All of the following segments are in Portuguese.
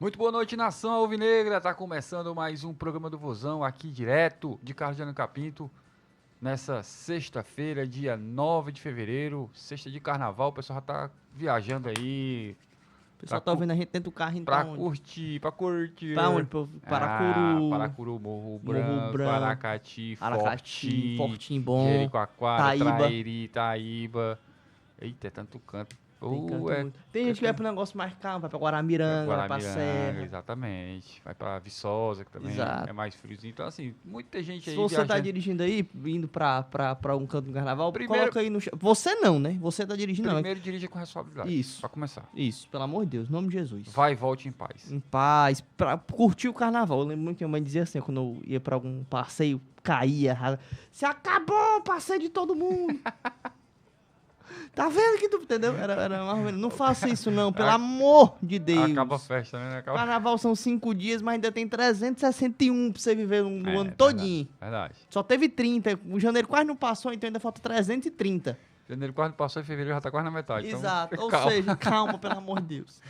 Muito boa noite, nação alvinegra. Tá começando mais um programa do Vozão aqui direto de Carlos de Capinto. Nessa sexta-feira, dia 9 de fevereiro, sexta de carnaval. O pessoal já tá viajando aí O pra, pessoal tá ouvindo a gente dentro do carro indo pra curtir, pra curtir. Pra onde? Paracuru, Paracuru, Morro Morro Branco, Branco, Aracati, Aracati, Fortim, Fortim Bom, Jericoacoara, Taíba. Trairi, Itaíba. Eita, é tanto canto. Tem canto É muito. Tem gente que vai pro negócio mais calmo, vai pra Guaramiranga, vai pra Guaramiranga, Serra. exatamente. Vai pra Viçosa, que também é Exato. mais friozinho. Então, assim, muita gente Se aí você tá viajando. dirigindo aí, indo pra um canto do carnaval, Primeiro, coloca aí no... Você não, né? Você tá dirigindo não. primeiro dirija com responsabilidade, Isso. pra começar. Isso, pelo amor de Deus, em nome de Jesus. Vai e volte em paz. Em paz, pra curtir o carnaval. Eu lembro muito que minha mãe dizia assim, quando eu ia pra algum passeio, caía. Se acabou o passeio de todo mundo. Tá vendo que tu, entendeu? Era mais ou menos. Não faça isso não, pelo A- amor de Acaba a Deus. festa, né? Acaba... Carnaval são 5 dias, mas ainda tem 361 pra você viver no ano É, verdade, todinho. verdade. Só teve 30. O janeiro quase não passou, então ainda falta 330. Janeiro quase passou e fevereiro já tá quase na metade. Exato. Então, Ou calma. seja, calma, pelo amor de Deus.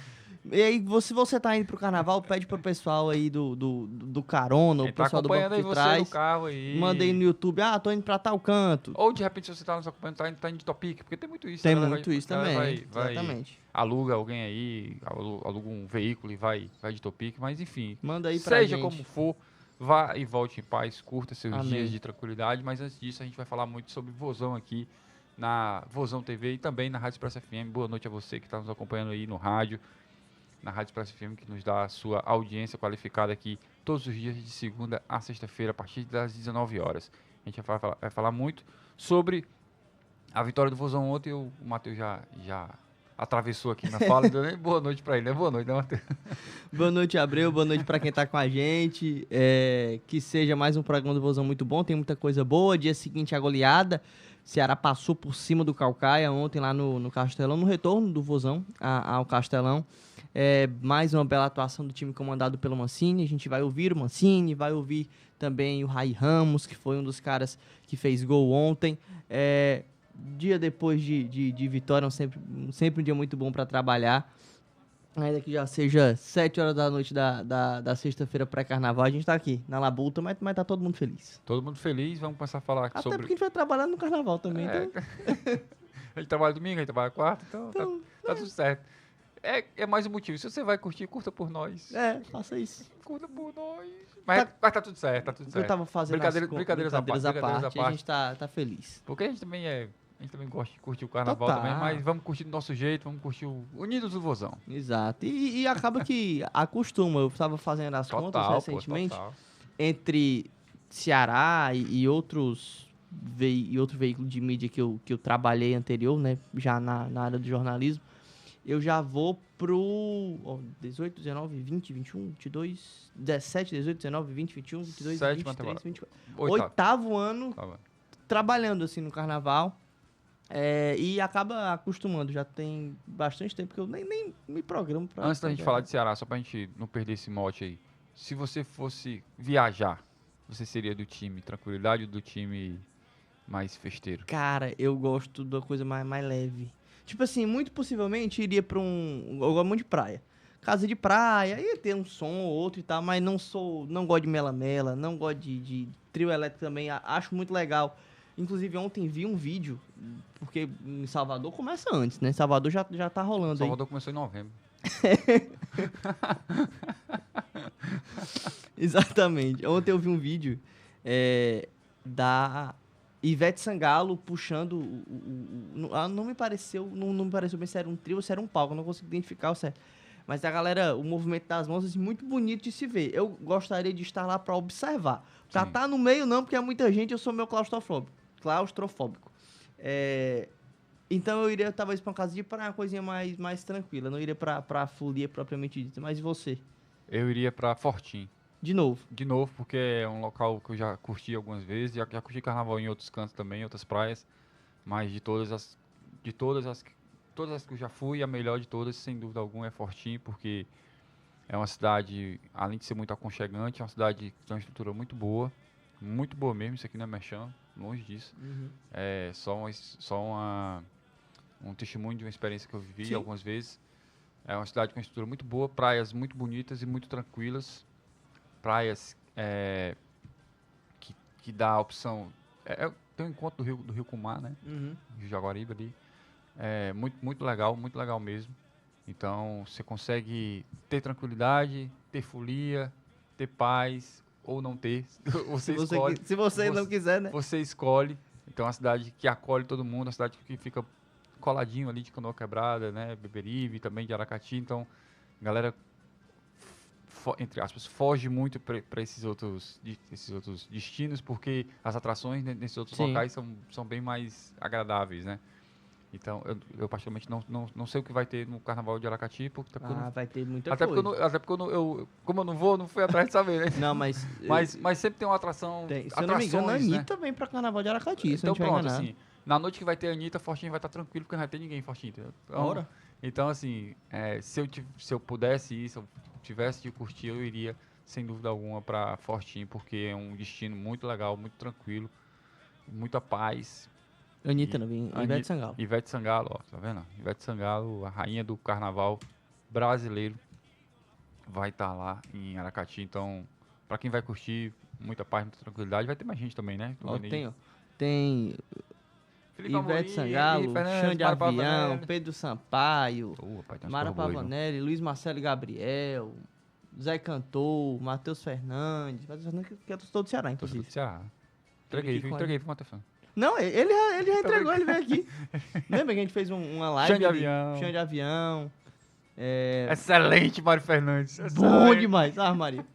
E aí, se você tá indo pro carnaval, pede pro pessoal aí do carona, o Quem tá pessoal do banco acompanhando aí de você no trás. carro aí. Manda aí no YouTube, tô indo pra tal canto. Ou de repente, se você tá nos acompanhando, tá indo de Topic, porque tem muito isso. Tem a galera muito isso a galera também. vai Exatamente. aluga alguém aí, aluga um veículo e vai de Topic, mas enfim, Manda aí pra seja gente. como for, vá e volte em paz, curta seus dias Amém. de tranquilidade, mas antes disso a gente vai falar muito sobre Vozão aqui na Vozão TV e também na Rádio Expresso FM. Boa noite a você que está nos acompanhando aí no rádio, na Rádio Expresso FM, que nos dá a sua audiência qualificada aqui todos os dias de segunda a sexta-feira, a partir das 19 horas. A gente vai falar muito sobre a vitória do Vozão ontem. O Matheus já atravessou aqui na fala, deu nem boa noite pra ele, né? Boa noite, né, Matheus? Boa noite, Abreu. Boa noite pra quem tá com a gente. Que seja mais um programa do Vozão muito bom. Tem muita coisa boa. Dia seguinte, a goleada. Ceará passou por cima do Caucaia ontem lá no Castelão, no retorno do Vozão ao Castelão. Mais uma bela atuação do time comandado pelo Mancini. A gente vai ouvir o Mancini, vai ouvir também o Rai Ramos, que foi um dos caras que fez gol ontem. Dia depois de vitória, sempre um dia muito bom para trabalhar. Ainda que já seja 7 horas da noite da sexta-feira pré-carnaval, a gente tá aqui na labuta, mas tá todo mundo feliz. Todo mundo feliz, vamos começar a falar Até sobre... porque a gente vai trabalhar no carnaval também, É, então... a gente trabalha domingo, a gente trabalha quarta, então tá tudo certo. É mais um motivo. Se você vai curtir, curta por nós. Faça isso. Curta por nós. Mas tá tudo certo, tá tudo Eu certo. tava fazendo Brincadeiras à parte. a gente tá feliz. Porque a gente também gosta de curtir o carnaval Total. também, mas vamos curtir do nosso jeito, vamos curtir o Unidos do Vozão. Exato. E acaba que acostuma. Eu tava fazendo as contas recentemente, total. entre Ceará e outro veículo de mídia que eu trabalhei anterior, né? Já na área do jornalismo. Eu já vou pro 18, 19, 20, 21, 22, 17, 18, 19, 20, 21, 22, Sétima 23, temporada. 24. Oitavo. Oitavo ano Tá bom. trabalhando assim no carnaval. E acaba acostumando. Já tem bastante tempo que eu nem me programo pra. Antes da gente falar de Ceará, só pra gente não perder esse mote aí. Se você fosse viajar, você seria do time tranquilidade ou do time mais festeiro? Cara, eu gosto da coisa mais leve. Tipo assim, muito possivelmente iria pra um. Eu gosto muito de praia. Casa de praia, ia ter um som ou outro e tal, mas não gosto de mela-mela, não gosto de trio elétrico também, acho muito legal. Inclusive, ontem vi um vídeo, porque em Salvador começa antes, né? Salvador já tá rolando aí. Salvador começou em novembro. Exatamente. Ontem eu vi um vídeo da Ivete Sangalo puxando não me pareceu bem se era um trio ou se era um palco, eu não consigo identificar o certo. Mas a galera, o movimento das mãos, assim, muito bonito de se ver. Eu gostaria de estar lá pra observar. Pra Sim. estar no meio não, porque é muita gente, eu sou meio claustrofóbico. Então eu iria talvez pra uma casa de praia, uma coisinha mais tranquila. Não iria pra folia propriamente dita. Mas e você? Eu iria pra Fortim. De novo. De novo, porque é um local que eu já curti algumas vezes, já curti carnaval em outros cantos também, em outras praias, mas todas as que eu já fui, a melhor de todas, sem dúvida alguma, é Fortim, porque é uma cidade, além de ser muito aconchegante, é uma cidade que tem uma estrutura muito boa mesmo, isso aqui não é merchan, longe disso, é só um testemunho de uma experiência que eu vivi Sim. algumas vezes. É uma cidade com uma estrutura muito boa, praias muito bonitas e muito tranquilas. Praias que dá a opção. Tem um encontro do rio com o mar, né? Uhum. Rio Jaguaribe ali. É muito legal mesmo. Então você consegue ter tranquilidade, ter folia, ter paz ou não ter. Você escolhe. Se você não quiser, né? Você escolhe. Então é uma cidade que acolhe todo mundo, uma cidade que fica coladinho ali de Canoa Quebrada, né? Beberibe, também de Aracati. Então, a galera, entre aspas, foge muito para esses outros destinos, porque as atrações nesses outros Sim. locais são bem mais agradáveis, né? Então, eu particularmente não sei o que vai ter no Carnaval de Aracati, porque Vai ter muita até coisa. porque como eu não vou, não fui atrás de saber, né? Não, mas... Mas sempre tem uma atração, se eu não me engano, a atrações, né? Anitta vem pra Carnaval de Aracati, se Então eu não tiver pronto, enganado. assim, na noite que vai ter a Anitta, Fortinho vai estar tranquilo, porque não vai ter ninguém em Fortinho, entendeu? Ora. Então assim, se eu pudesse ir, se eu tivesse de curtir, eu iria, sem dúvida alguma, para Fortinho, porque é um destino muito legal, muito tranquilo, muita paz. Anitta E não vem, Ivete Sangalo. Ivete Sangalo, ó, tá vendo? Ivete Sangalo, a rainha do carnaval brasileiro, vai estar lá em Aracati. Então, para quem vai curtir, muita paz, muita tranquilidade, vai ter mais gente também, né? Ó, tem Felipe Ivete Amorim, Sangalo, Fernandes, Xande Mara Avião, Pavanelli. Pedro Sampaio, Rapaz, tem uns Mara porra boa aí, viu? Pavanelli, Luiz Marcelo e Gabriel, Zé Cantor, Matheus Fernandes que é todo do Ceará, Torcedor inclusive. do Ceará. Teve aqui com a Entreguei pro Matheus. Não, ele já entregou, ele veio aqui. Lembra que a gente fez uma live? Xande Avião. Xande Avião. Excelente, Mário Fernandes. Bom Excelente. demais, Maria.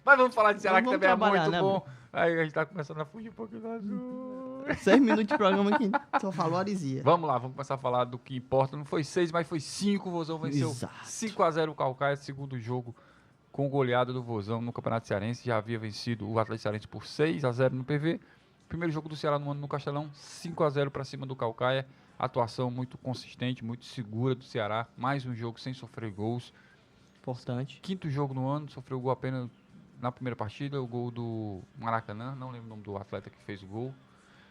Mas vamos falar de Ceará, que Vamos também é trabalhar, muito né, bom. Aí a gente tá começando a fugir um pouquinho do azul. 6 minutos de programa aqui, só falou arisia. Vamos lá, vamos começar a falar do que importa. Não foi 6, mas foi 5. O Vozão venceu Exato. 5-0 o Caucaia, segundo jogo com goleada do Vozão no Campeonato Cearense. Já havia vencido o Atlético Cearense por 6-0 no PV. Primeiro jogo do Ceará no ano no Castelão, 5-0 para cima do Caucaia. Atuação muito consistente, muito segura do Ceará. Mais um jogo sem sofrer gols. Importante. Quinto jogo no ano, sofreu gol apenas na primeira partida, o gol do Maracanã. Não lembro o nome do atleta que fez o gol.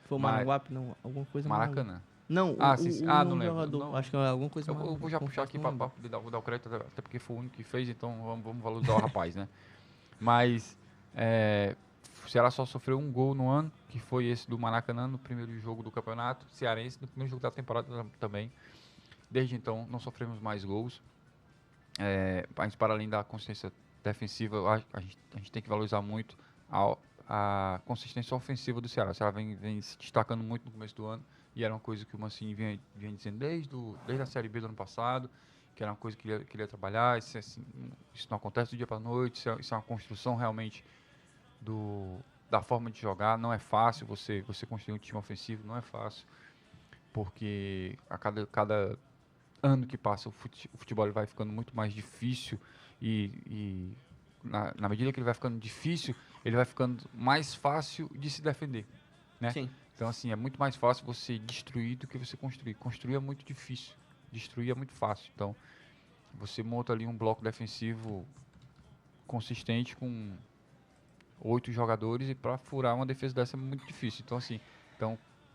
Foi o Maranguape, não? Alguma coisa Maracanã. Não, não lembro. jogador. Não. Acho que é alguma coisa Eu vou já puxar aqui para poder dar o crédito, até porque foi o único que fez, então vamos valorizar o rapaz, né? Mas o Ceará só sofreu um gol no ano, que foi esse do Maracanã, no primeiro jogo do campeonato cearense, no primeiro jogo da temporada também. Desde então, não sofremos mais gols. A gente, para além da consistência defensiva, a gente tem que valorizar muito a consistência ofensiva do Ceará. O Ceará vem se destacando muito no começo do ano, e era uma coisa que o Mancini vinha dizendo desde a Série B do ano passado, que era uma coisa que ele queria trabalhar. Isso não acontece do dia para a noite, isso é uma construção realmente da forma de jogar. Não é fácil você construir um time ofensivo, não é fácil, porque a cada ano que passa o futebol vai ficando muito mais difícil, e na medida que ele vai ficando difícil, ele vai ficando mais fácil de se defender, né? Sim. Então, assim, é muito mais fácil você destruir do que você construir. Construir é muito difícil, destruir é muito fácil. Então, você monta ali um bloco defensivo consistente com 8 jogadores, e para furar uma defesa dessa é muito difícil. Então, assim,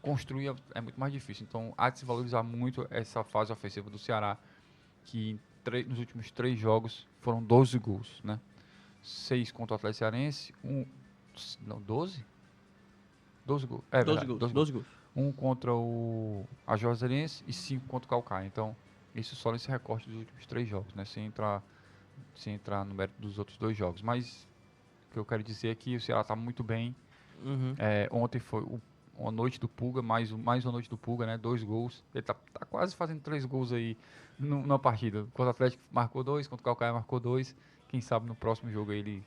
construir é muito mais difícil. Então, há de se valorizar muito essa fase ofensiva do Ceará, que nos últimos 3 jogos foram 12 gols, né? 6 contra o Atlético Cearense, 12? 12 gols. 12 gols. 1 contra a Juazeirense e 5 contra o Caucaia. Então, isso só nesse recorte dos últimos 3 jogos, né? Sem entrar no mérito dos outros 2 jogos. Mas o que eu quero dizer é que o Ceará está muito bem. Uhum. Ontem foi uma noite do Pulga, mais uma noite do Pulga, né? 2 gols. Ele tá quase fazendo 3 gols aí numa partida. Contra o Atlético marcou 2, contra o Caucaia marcou 2. Quem sabe no próximo jogo aí ele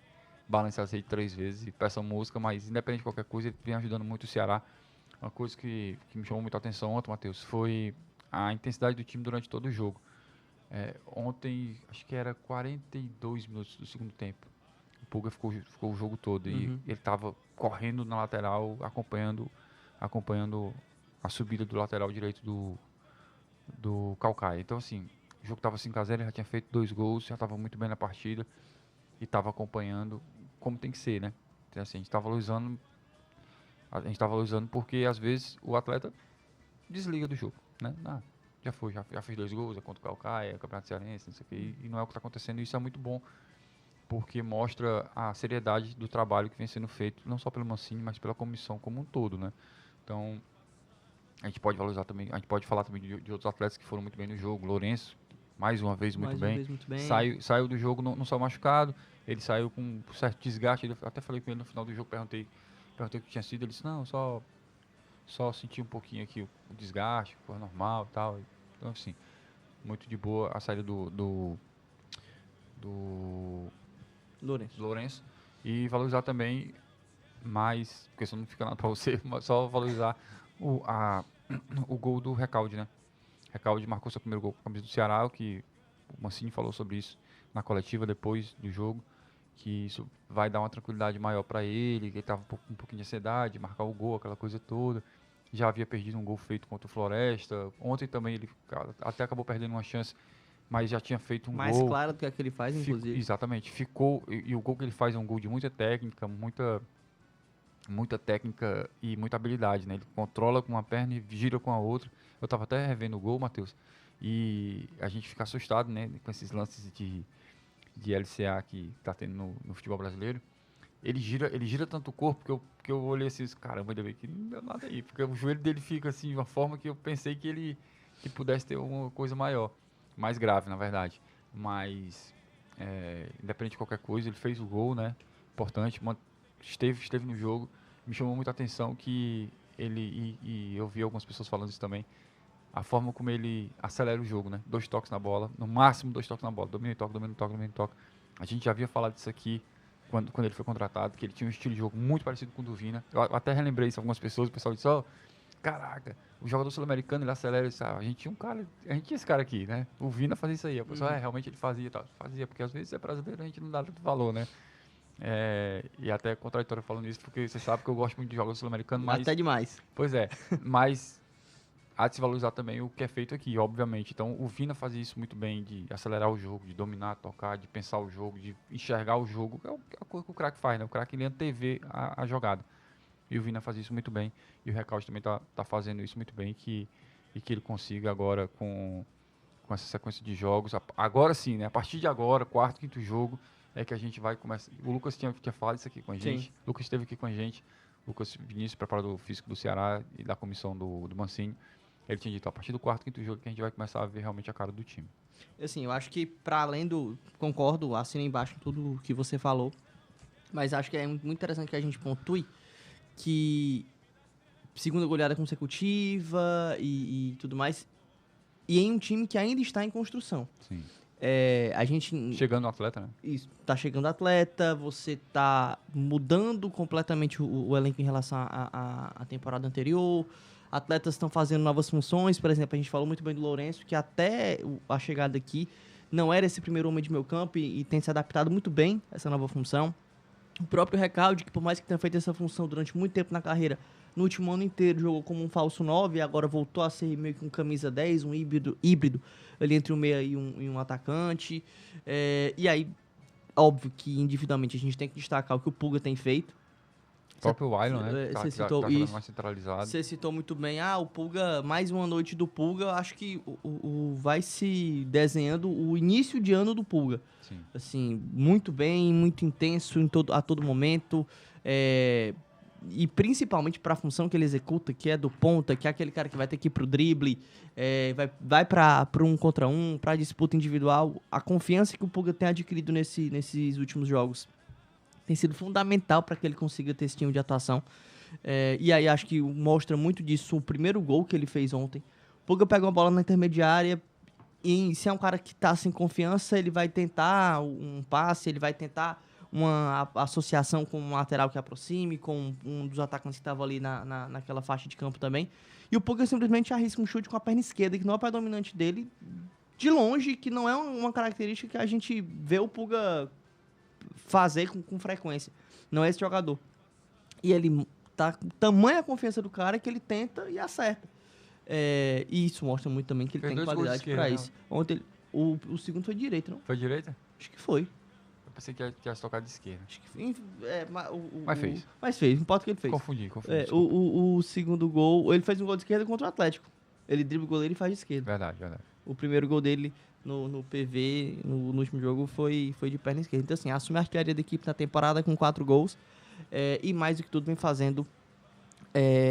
balance as redes 3 vezes e peça música. Mas independente de qualquer coisa, ele vem ajudando muito o Ceará. Uma coisa que me chamou muita atenção ontem, Matheus, foi a intensidade do time durante todo o jogo. Ontem, acho que era 42 minutos do segundo tempo. O Pulga ficou o jogo todo, e ele estava correndo na lateral, acompanhando a subida do lateral direito do Caucaia. Então, assim, o jogo estava 5-0, ele já tinha feito 2 gols, já estava muito bem na partida e estava acompanhando como tem que ser, né? Então, assim, a gente está valorizando porque às vezes o atleta desliga do jogo, né? Já fez 2 gols, é contra o Calcaia, Campeonato Cearense, não sei o quê, e não é o que está acontecendo, e isso é muito bom, porque mostra a seriedade do trabalho que vem sendo feito, não só pelo Mancini, mas pela comissão como um todo, né? Então, a gente pode valorizar também, a gente pode falar também de outros atletas que foram muito bem no jogo. Lourenço, mais uma vez, muito Mais uma bem. vez, muito bem. Saiu do jogo, não saiu machucado, ele saiu com um certo desgaste, até falei com ele no final do jogo, perguntei o que tinha sido, ele disse, não, só senti um pouquinho aqui o desgaste, foi normal e tal. Então, assim, muito de boa a saída do Lourenço. Lourenço. E valorizar também mais, porque isso não fica nada pra você, mas só valorizar o gol do Recalde, né? Recalde marcou seu primeiro gol com a camisa do Ceará, o que o Mancini falou sobre isso na coletiva depois do jogo, que isso vai dar uma tranquilidade maior para ele, que ele estava um pouquinho de ansiedade, marcar o gol, aquela coisa toda. Já havia perdido um gol feito contra o Floresta. Ontem também ele até acabou perdendo uma chance, mas já tinha feito um Mais gol. claro do que aquele faz, inclusive. Exatamente. Ficou, e o gol que ele faz é um gol de muita técnica, muita técnica e muita habilidade, né? Ele controla com uma perna e gira com a outra. Eu estava até revendo o gol, Matheus, e a gente fica assustado, né, com esses lances de LCA que tá tendo no futebol brasileiro. Ele gira tanto o corpo que eu olhei assim, caramba, ainda bem que não deu nada aí, porque o joelho dele fica assim de uma forma que eu pensei que pudesse ter uma coisa maior, mais grave, na verdade. Mas independente de qualquer coisa, ele fez o gol, né? Importante, esteve no jogo. Me chamou muita atenção que ele, e eu vi algumas pessoas falando isso também, a forma como ele acelera o jogo, né? 2 toques na bola, no máximo 2 toques na bola, domina e toque, domina e toque, domina e toque. A gente já havia falado disso aqui quando ele foi contratado, que ele tinha um estilo de jogo muito parecido com o do Vina. Eu até relembrei isso a algumas pessoas, o pessoal disse, caraca, o jogador sul-americano, ele acelera isso. A gente tinha esse cara aqui, né? O Vina fazia isso aí. A pessoa, realmente ele fazia, tal. Fazia, porque às vezes é brasileiro, a gente não dá tanto valor, né? E até contraditório falando isso, porque você sabe que eu gosto muito de jogador sul-americano, mas... Até demais. Pois é, mas há de se valorizar também o que é feito aqui, obviamente. Então, o Vina fazia isso muito bem, de acelerar o jogo, de dominar, tocar, de pensar o jogo, de enxergar o jogo. É a coisa que o craque faz, né? O craque, ele antevê a jogada. E o Vina fazia isso muito bem. E o Recalde também tá fazendo isso muito bem. E que ele consiga agora, com essa sequência de jogos, agora sim, né? A partir de agora, quarto, quinto jogo, é que a gente vai começar. O Lucas tinha falado isso aqui com a gente. Sim. O Lucas esteve aqui com a gente. Lucas Vinícius, preparador físico do Ceará e da comissão do Mancini. Ele tinha dito, a partir do quarto, quinto jogo, que a gente vai começar a ver realmente a cara do time. Assim, eu acho que para além do... Concordo, assino embaixo em tudo que você falou. Mas acho que é muito interessante que a gente pontue que segunda goleada consecutiva e tudo mais. E em um time que ainda está em construção. Sim. A gente... Chegando o atleta, né? Isso, tá chegando atleta, você tá mudando completamente o elenco em relação à temporada anterior. Atletas estão fazendo novas funções, por exemplo, a gente falou muito bem do Lourenço, que até a chegada aqui não era esse primeiro homem de meio campo e tem se adaptado muito bem a essa nova função. O próprio Recalde, que por mais que tenha feito essa função durante muito tempo na carreira, no último ano inteiro jogou como um falso 9 e agora voltou a ser meio que um camisa 10, um híbrido ali entre um meia e um atacante. E aí, óbvio que individualmente a gente tem que destacar o que o Pulga tem feito. O próprio Wailon, né? Você Tá citou jogando isso. mais centralizado. Você citou muito bem. O Pulga, mais uma noite do Pulga. Eu acho que vai se desenhando o início de ano do Pulga. Sim. Assim, muito bem, muito intenso a todo momento. E principalmente para a função que ele executa, que é do ponta, que é aquele cara que vai ter que ir pro drible, vai para um contra um, para disputa individual. A confiança que o Pulga tem adquirido nesses últimos jogos tem sido fundamental para que ele consiga ter esse time de atuação. E aí acho que mostra muito disso o primeiro gol que ele fez ontem. O Pulga pegou a bola na intermediária e se é um cara que está sem confiança, ele vai tentar um passe, ele vai tentar uma associação com um lateral que aproxime, com um dos atacantes que estava ali naquela faixa de campo também. E o Pulga simplesmente arrisca um chute com a perna esquerda, que não é o pé dominante dele, de longe, que não é uma característica que a gente vê o Pulga fazer com frequência. Não é esse jogador. E ele tá com tamanha confiança do cara que ele tenta e acerta. E isso mostra muito também que ele tem qualidade para isso. Ontem o segundo foi direito, não? Foi direita? Acho que foi. Eu pensei que ia tocar de esquerda. Acho que Mas fez. Mas fez, não importa o que ele fez. Confundi. O segundo gol, ele fez um gol de esquerda contra o Atlético. ele dribla o goleiro e faz de esquerda. Verdade, verdade. O primeiro gol dele no PV, no último jogo, foi de perna esquerda. Então, assim, assume a artilharia da equipe na temporada com 4 gols. E mais do que tudo, vem fazendo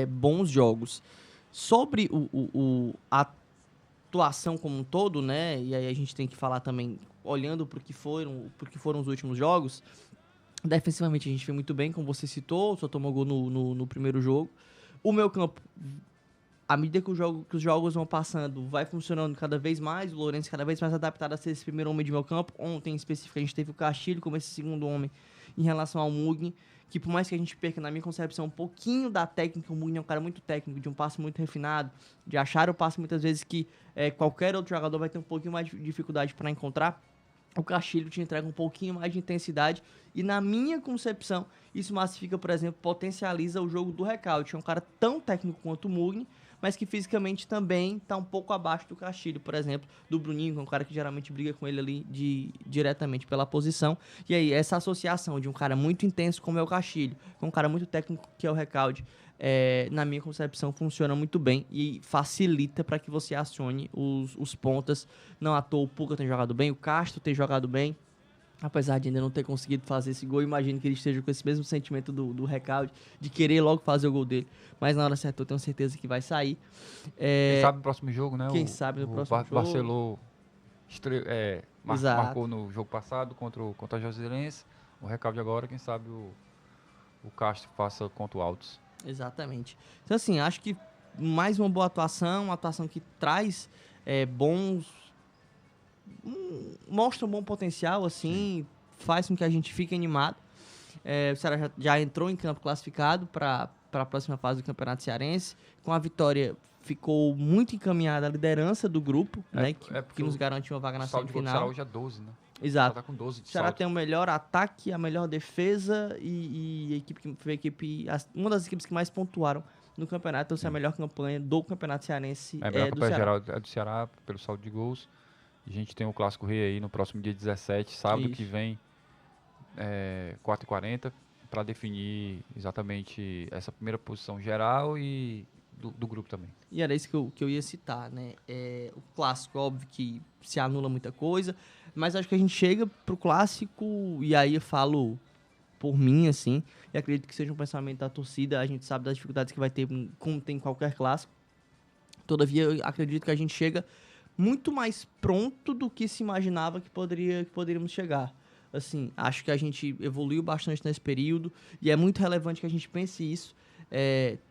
bons jogos. Sobre a atuação como um todo, né? E aí a gente tem que falar também, olhando para o que foram os últimos jogos. Defensivamente a gente foi muito bem, como você citou, só tomou gol no primeiro jogo. O meio campo, à medida que os jogos vão passando, vai funcionando cada vez mais. O Lourenço cada vez mais adaptado a ser esse primeiro homem de meio campo. Ontem, em específico, a gente teve o Castilho como esse segundo homem em relação ao Mugni, que por mais que a gente perca, na minha concepção, um pouquinho da técnica, o Mugni é um cara muito técnico, de um passe muito refinado, de achar o passe muitas vezes que qualquer outro jogador vai ter um pouquinho mais de dificuldade para encontrar. O Castilho te entrega um pouquinho mais de intensidade e, na minha concepção, isso massifica, por exemplo, potencializa o jogo do Recalde. É um cara tão técnico quanto o Mugni, mas que fisicamente também está um pouco abaixo do Castilho, por exemplo, do Bruninho, que é um cara que geralmente briga com ele ali diretamente pela posição. E aí, essa associação de um cara muito intenso como é o Castilho, com um cara muito técnico que é o Recalde, na minha concepção, funciona muito bem e facilita para que você acione os pontas. Não à toa o Puga tem jogado bem, o Castro tem jogado bem. Apesar de ainda não ter conseguido fazer esse gol, imagino que ele esteja com esse mesmo sentimento do Recalde, de querer logo fazer o gol dele. Mas na hora certa eu tenho certeza que vai sair. Quem sabe no próximo jogo, né? Quem sabe no próximo jogo. Barcelona marcou no jogo passado contra a Joseirense. O Recalde agora, quem sabe o Castro faça contra o Altos. Exatamente. Então, assim, acho que mais uma boa atuação, uma atuação que traz mostra um bom potencial, assim, faz com que a gente fique animado. O Ceará já entrou em campo classificado para a próxima fase do Campeonato Cearense. Com a vitória, ficou muito encaminhada a liderança do grupo, né, que nos garante uma vaga na semifinal. O Ceará hoje é 12, né? Exato. Tá com 12 de o Ceará saldo. tem o melhor ataque, a melhor defesa e uma das equipes que mais pontuaram no campeonato. Então, essa é a melhor campanha do Campeonato Cearense A melhor do campanha Ceará. geral é do Ceará, pelo saldo de gols. A gente tem o Clássico Rei aí no próximo dia 17, sábado Isso. que vem, 4h40, para definir exatamente essa primeira posição geral e do grupo também. E era isso que eu ia citar, né? O Clássico, óbvio que se anula muita coisa, mas acho que a gente chega pro Clássico, e aí eu falo por mim, assim, e acredito que seja um pensamento da torcida. A gente sabe das dificuldades que vai ter, como tem em qualquer Clássico. Todavia, eu acredito que a gente chega muito mais pronto do que se imaginava que poderíamos chegar. Assim, acho que a gente evoluiu bastante nesse período e é muito relevante que a gente pense isso,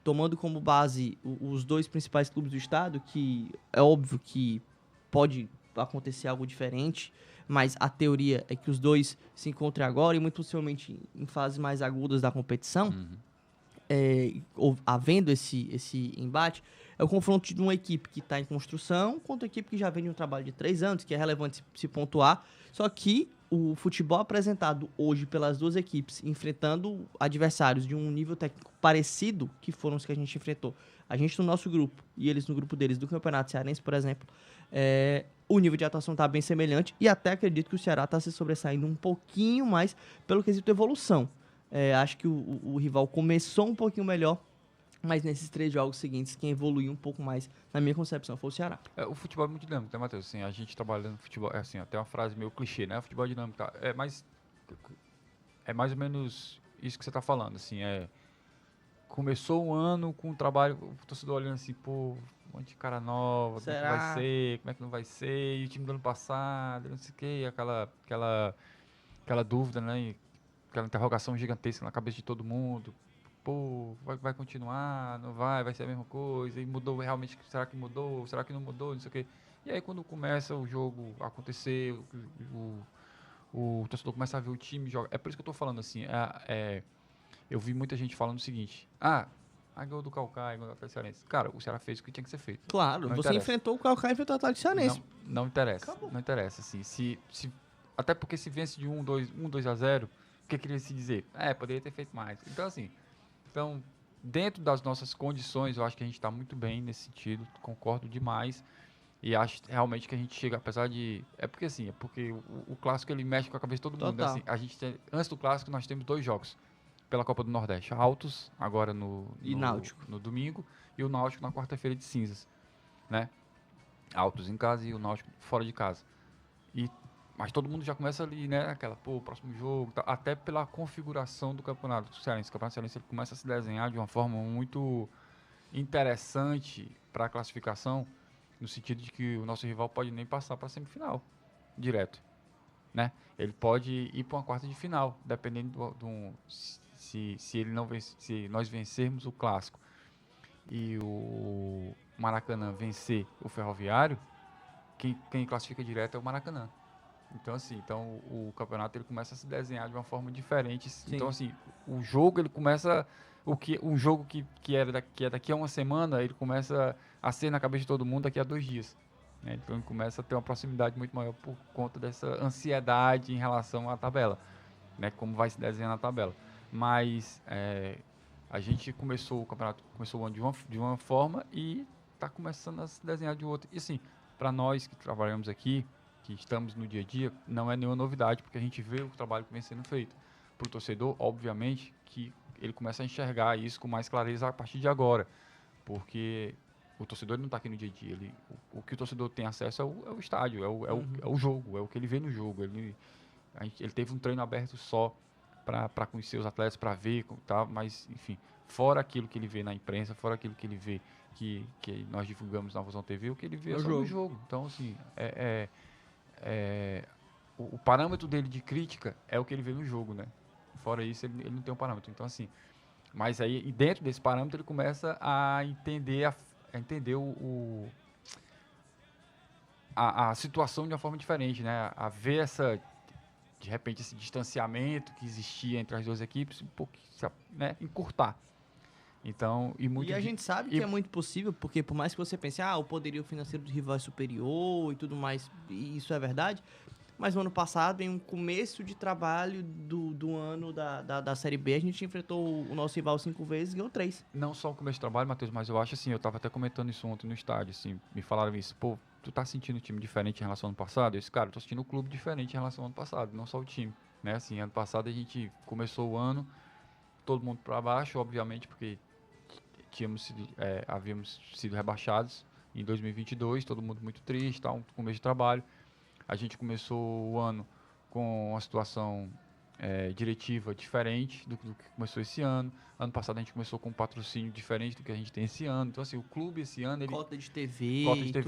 tomando como base os dois principais clubes do estado, que é óbvio que pode acontecer algo diferente, mas a teoria é que os dois se encontrem agora e muito possivelmente em fases mais agudas da competição. Havendo esse embate, é o confronto de uma equipe que está em construção contra uma equipe que já vem de um trabalho de 3 anos, que é relevante se pontuar. Só que o futebol apresentado hoje pelas duas equipes, enfrentando adversários de um nível técnico parecido, que foram os que a gente enfrentou, a gente no nosso grupo e eles no grupo deles do Campeonato Cearense, por exemplo, o nível de atuação está bem semelhante e até acredito que o Ceará está se sobressaindo um pouquinho mais pelo quesito evolução. Acho que o rival começou um pouquinho melhor, mas nesses 3 jogos seguintes, quem evoluiu um pouco mais, na minha concepção, foi o Ceará. O futebol é muito dinâmico, né, Matheus? Assim, a gente trabalhando no futebol, assim, até uma frase meio clichê, né? O futebol é dinâmico, tá? É mais ou menos isso que você está falando, assim, começou um ano com um trabalho, o torcedor olhando assim, pô, um monte de cara nova, como é que vai ser, como é que não vai ser, e o time do ano passado, não sei o que, aquela dúvida, né? E aquela interrogação gigantesca na cabeça de todo mundo. Pô, vai continuar, não vai ser a mesma coisa, e mudou realmente, será que mudou, será que não mudou, não sei o quê. E aí quando começa o jogo a acontecer, o torcedor começa a ver o time jogar. É por isso que eu tô falando assim, eu vi muita gente falando o seguinte, ganhou do Caucaia, ganhou do Atlético Cearense. Cara, o Ceará fez o que tinha que ser feito. Claro, Não você interessa. enfrentou o Caucaia e enfrentou o Atlético Cearense. Não interessa, Acabou. não interessa, assim, até porque se vence de 2-0, o que queria se dizer? Poderia ter feito mais. Então, assim, dentro das nossas condições, eu acho que a gente está muito bem nesse sentido, concordo demais. E acho realmente que a gente chega, apesar de... É porque o clássico ele mexe com a cabeça de todo mundo. Né? Assim, antes do clássico, nós temos 2 jogos pela Copa do Nordeste. Altos, agora no Náutico. No domingo, e o Náutico na quarta-feira de cinzas. né? Altos em casa e o Náutico fora de casa. Mas todo mundo já começa ali, né? O próximo jogo, até pela configuração do campeonato cearense. O campeonato cearense ele começa a se desenhar de uma forma muito interessante para a classificação, no sentido de que o nosso rival pode nem passar para a semifinal direto, né? Ele pode ir para uma quarta de final, dependendo se ele não se nós vencermos o clássico e o Maracanã vencer o Ferroviário, quem classifica direto é o Maracanã. Então, assim, o campeonato ele começa a se desenhar de uma forma diferente. Sim. Então, assim, o jogo ele começa... Um jogo que é daqui a uma semana, ele começa a ser na cabeça de todo mundo daqui a 2 dias. Né? Então, ele começa a ter uma proximidade muito maior por conta dessa ansiedade em relação à tabela. Né? Como vai se desenhar na tabela. Mas a gente o campeonato começou o ano de uma forma e está começando a se desenhar de outra. E, assim, para nós que trabalhamos aqui, que estamos no dia a dia, não é nenhuma novidade, porque a gente vê o trabalho que vem sendo feito. Para o torcedor, obviamente, que ele começa a enxergar isso com mais clareza a partir de agora, porque o torcedor não está aqui no dia a dia. O que o torcedor tem acesso é o estádio, é o jogo, é o que ele vê no jogo. Ele teve um treino aberto só para conhecer os atletas, para ver, tá? Mas, enfim, fora aquilo que ele vê na imprensa, fora aquilo que ele vê que nós divulgamos na Vozão TV, o que ele vê é só no jogo. Então, assim, o parâmetro dele de crítica é o que ele vê no jogo, né? Fora isso, ele não tem um parâmetro. Então, assim, mas aí, e dentro desse parâmetro, ele começa a entender a situação de uma forma diferente, né? A ver de repente, esse distanciamento que existia entre as duas equipes, um pouco, né? Encurtar. Então, e a gente sabe que é muito possível, porque por mais que você pense, o poderio financeiro do rival é superior e tudo mais, e isso é verdade, mas no ano passado, em um começo de trabalho do ano da Série B, a gente enfrentou o nosso rival 5 vezes e ganhou 3. Não só o começo de trabalho, Matheus, mas eu acho assim, eu estava até comentando isso ontem no estádio, assim, me falaram isso, pô, tu tá sentindo o time diferente em relação ao ano passado? Eu disse, cara, eu tô sentindo o clube diferente em relação ao ano passado, não só o time, né? Assim, ano passado a gente começou o ano, todo mundo para baixo, obviamente, porque havíamos sido rebaixados em 2022, todo mundo muito triste, um começo de trabalho. A gente começou o ano com uma situação diretiva diferente do que começou esse ano. Ano passado a gente começou com um patrocínio diferente do que a gente tem esse ano. Então, assim, o clube esse ano... Cota de TV.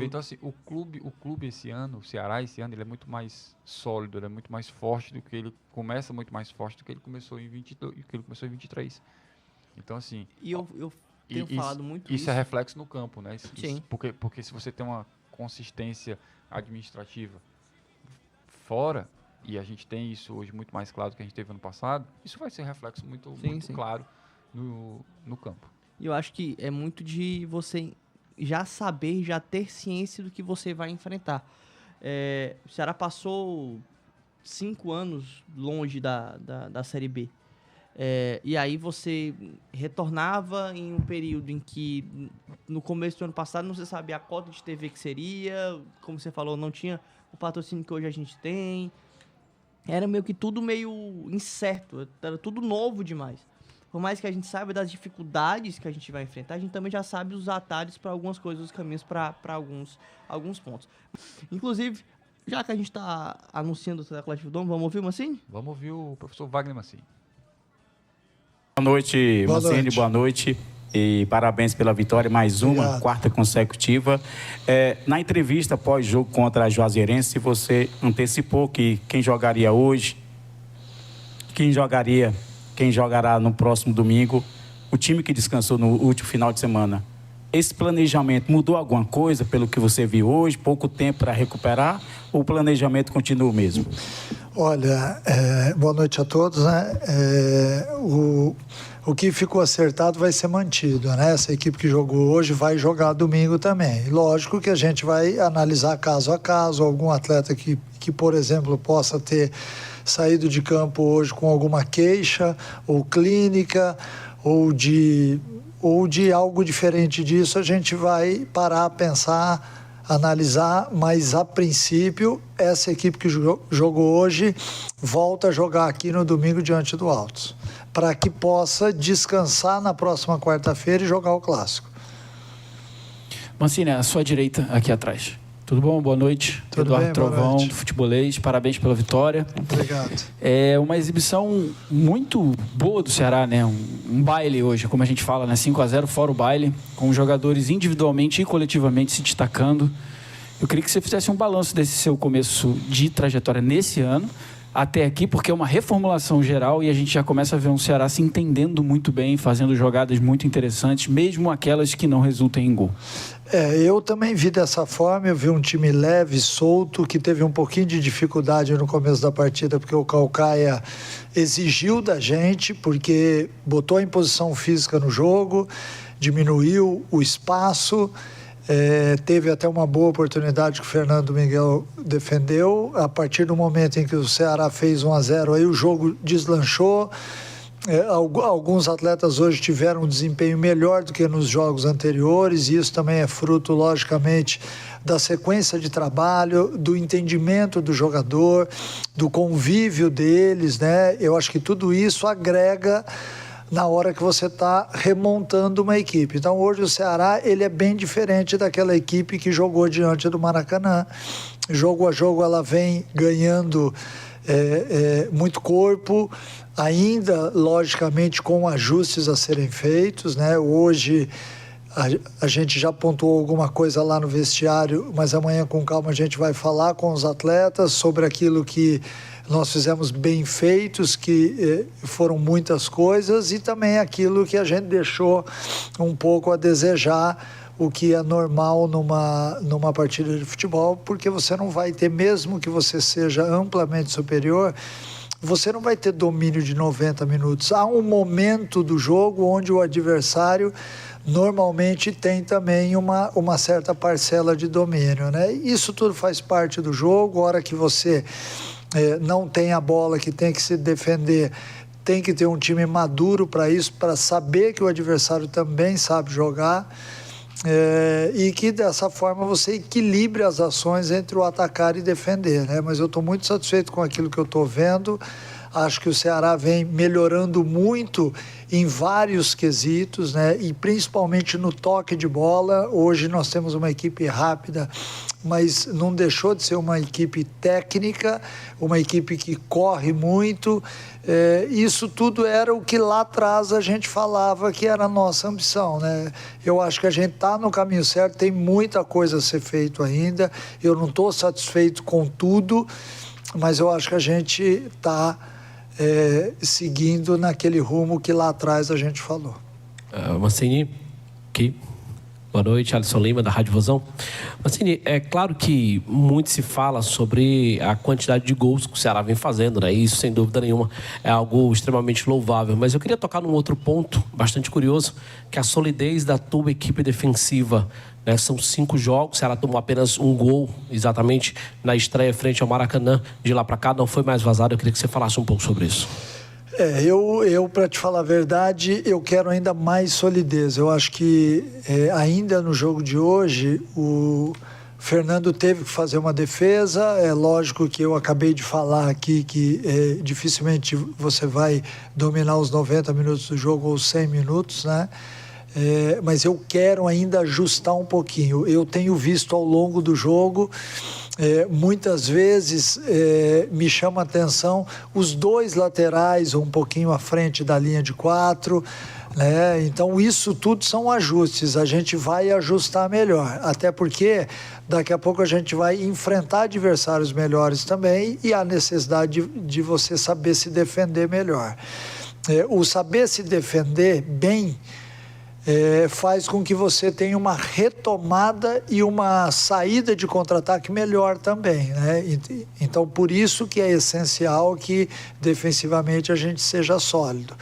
Então, assim, o clube esse ano, o Ceará esse ano, ele é muito mais sólido, ele é muito mais forte do que ele... Começa muito mais forte do que ele começou em 22, do que ele começou em 23. Então, assim... E eu tenho falado muito isso. Isso é reflexo no campo, né? Sim. Porque se você tem uma consistência administrativa fora, e a gente tem isso hoje muito mais claro do que a gente teve ano passado, isso vai ser reflexo muito claro no campo. E eu acho que é muito de você já saber, já ter ciência do que você vai enfrentar. O Ceará passou 5 anos longe da Série B. E aí você retornava em um período em que no começo do ano passado não se sabia a cota de TV que seria, como você falou, não tinha o patrocínio que hoje a gente tem, era meio que tudo meio incerto, era tudo novo demais. Por mais que a gente saiba das dificuldades que a gente vai enfrentar, a gente também já sabe os atalhos para algumas coisas, os caminhos para alguns pontos. Inclusive, já que a gente está anunciando o Atlético Dom, vamos ouvir o Mancini? Vamos ouvir o professor Wagner Mancini. Boa noite, Mancini, boa noite e parabéns pela vitória, mais uma, obrigado. Quarta consecutiva. Na entrevista pós-jogo contra a Juazeirense, você antecipou que quem jogaria hoje, quem jogará no próximo domingo, o time que descansou no último final de semana. Esse planejamento mudou alguma coisa pelo que você viu hoje? Pouco tempo para recuperar ou o planejamento continua o mesmo? Olha, boa noite a todos, né? O que ficou acertado vai ser mantido, né? Essa equipe que jogou hoje vai jogar domingo também. Lógico que a gente vai analisar caso a caso, algum atleta que por exemplo, possa ter saído de campo hoje com alguma queixa ou clínica ou de algo diferente disso, a gente vai parar, pensar, analisar, mas a princípio essa equipe que jogou hoje volta a jogar aqui no domingo diante do Altos, para que possa descansar na próxima quarta-feira e jogar o Clássico. Mancini, à sua direita, aqui atrás. Tudo bom? Boa noite. Tudo Eduardo bem, Trovão, noite. do Futebolês. Parabéns pela vitória. Obrigado. É uma exibição muito boa do Ceará, né? Um baile hoje, como a gente fala, né? 5-0 fora o baile, com os jogadores individualmente e coletivamente se destacando. Eu queria que você fizesse um balanço desse seu começo de trajetória nesse ano até aqui, porque é uma reformulação geral e a gente já começa a ver um Ceará se entendendo muito bem, fazendo jogadas muito interessantes, mesmo aquelas que não resultem em gol. Eu também vi dessa forma, eu vi um time leve, solto, que teve um pouquinho de dificuldade no começo da partida, porque o Caucaia exigiu da gente, porque botou a imposição física no jogo, diminuiu o espaço, teve até uma boa oportunidade que o Fernando Miguel defendeu. A partir do momento em que o Ceará fez 1-0, aí o jogo deslanchou. Alguns atletas hoje tiveram um desempenho melhor do que nos jogos anteriores, e isso também é fruto, logicamente, da sequência de trabalho, do entendimento do jogador, do convívio deles, né? Eu acho que tudo isso agrega na hora que você está remontando uma equipe. Então, hoje o Ceará ele é bem diferente daquela equipe que jogou diante do Maracanã. Jogo a jogo ela vem ganhando muito corpo, ainda, logicamente, com ajustes a serem feitos, né? Hoje a gente já pontuou alguma coisa lá no vestiário, mas amanhã, com calma, a gente vai falar com os atletas sobre aquilo que nós fizemos bem feitos, que foram muitas coisas, e também aquilo que a gente deixou um pouco a desejar, o que é normal numa partida de futebol, porque você não vai ter, mesmo que você seja amplamente superior, você não vai ter domínio de 90 minutos. Há um momento do jogo onde o adversário normalmente tem também uma certa parcela de domínio, né? Isso tudo faz parte do jogo. A hora que você não tem a bola, que tem que se defender, tem que ter um time maduro para isso, para saber que o adversário também sabe jogar, e que dessa forma você equilibre as ações entre o atacar e defender, né? Mas eu estou muito satisfeito com aquilo que eu estou vendo. Acho que o Ceará vem melhorando muito em vários quesitos, né? E principalmente no toque de bola. Hoje nós temos uma equipe rápida, mas não deixou de ser uma equipe técnica, uma equipe que corre muito. Isso tudo era o que lá atrás a gente falava que era a nossa ambição, né? Eu acho que a gente está no caminho certo, tem muita coisa a ser feito ainda. Eu não estou satisfeito com tudo, mas eu acho que a gente está seguindo naquele rumo que lá atrás a gente falou. Mancini, aqui. Boa noite, Alisson Lima, da Rádio Vozão. Mancini, é claro que muito se fala sobre a quantidade de gols que o Ceará vem fazendo, né? Isso, sem dúvida nenhuma, é algo extremamente louvável. Mas eu queria tocar num outro ponto bastante curioso, que é a solidez da tua equipe defensiva. São 5 jogos, o Ceará tomou apenas um gol, exatamente na estreia frente ao Maracanã. De lá para cá não foi mais vazado. Eu queria que você falasse um pouco sobre isso. Eu para te falar a verdade, eu quero ainda mais solidez. Eu acho que ainda no jogo de hoje, o Fernando teve que fazer uma defesa. É lógico que eu acabei de falar aqui que dificilmente você vai dominar os 90 minutos do jogo ou 100 minutos, né? Mas eu quero ainda ajustar um pouquinho. Eu tenho visto ao longo do jogo, muitas vezes me chama a atenção os 2 laterais um pouquinho à frente da linha de 4, né? Então isso tudo são ajustes, a gente vai ajustar melhor, até porque daqui a pouco a gente vai enfrentar adversários melhores também, e há necessidade de você saber se defender melhor. O saber se defender bem faz com que você tenha uma retomada e uma saída de contra-ataque melhor também, né? Então, por isso que é essencial que defensivamente a gente seja sólido.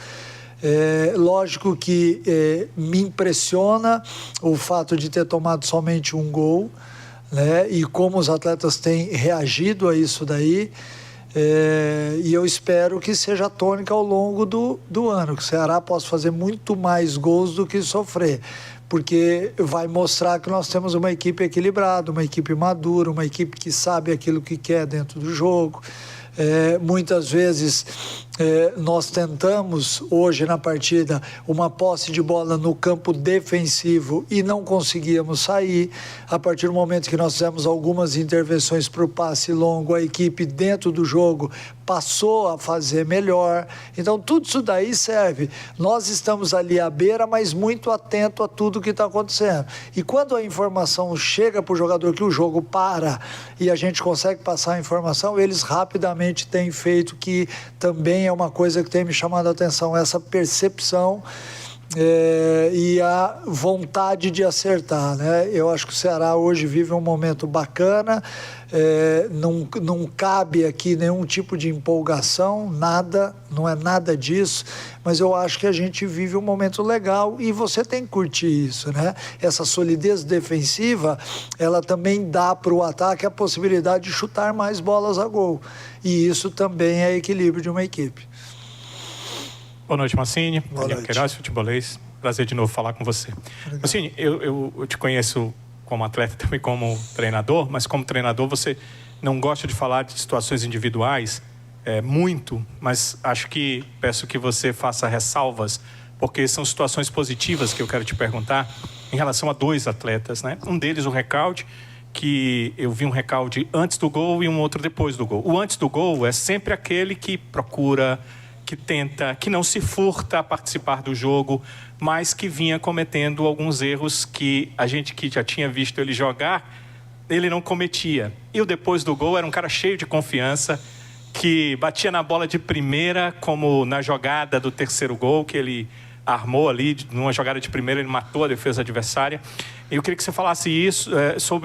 Lógico que me impressiona o fato de ter tomado somente um gol, né? E como os atletas têm reagido a isso daí. E eu espero que seja tônica ao longo do ano, que o Ceará possa fazer muito mais gols do que sofrer, porque vai mostrar que nós temos uma equipe equilibrada, uma equipe madura, uma equipe que sabe aquilo que quer dentro do jogo. Muitas vezes Nós tentamos hoje na partida uma posse de bola no campo defensivo e não conseguíamos sair. A partir do momento que nós fizemos algumas intervenções para o passe longo, a equipe dentro do jogo passou a fazer melhor. Então tudo isso daí serve. Nós estamos ali à beira, mas muito atento a tudo que está acontecendo. E quando a informação chega para o jogador que o jogo para e a gente consegue passar a informação, eles rapidamente têm feito, que também é uma coisa que tem me chamado a atenção, essa percepção e a vontade de acertar, né? Eu acho que o Ceará hoje vive um momento bacana, não cabe aqui nenhum tipo de empolgação, nada, não é nada disso, mas eu acho que a gente vive um momento legal e você tem que curtir isso, né? Essa solidez defensiva, ela também dá para o ataque a possibilidade de chutar mais bolas a gol, e isso também é equilíbrio de uma equipe. Boa noite, Mancini. Boa noite. Queiroz, futebolês. Prazer de novo falar com você. Obrigado. Mancini, eu te conheço como atleta também como treinador, mas como treinador você não gosta de falar de situações individuais muito, mas peço que você faça ressalvas, porque são situações positivas que eu quero te perguntar em relação a 2 atletas, né? Um deles, o Recalde, que eu vi um Recalde antes do gol e um outro depois do gol. O antes do gol é sempre aquele que procura, que tenta, que não se furta a participar do jogo, mas que vinha cometendo alguns erros que a gente que já tinha visto ele jogar, ele não cometia. E o depois do gol era um cara cheio de confiança, que batia na bola de primeira, como na jogada do terceiro gol, que ele armou ali, numa jogada de primeira, ele matou a defesa adversária. Eu queria que você falasse isso,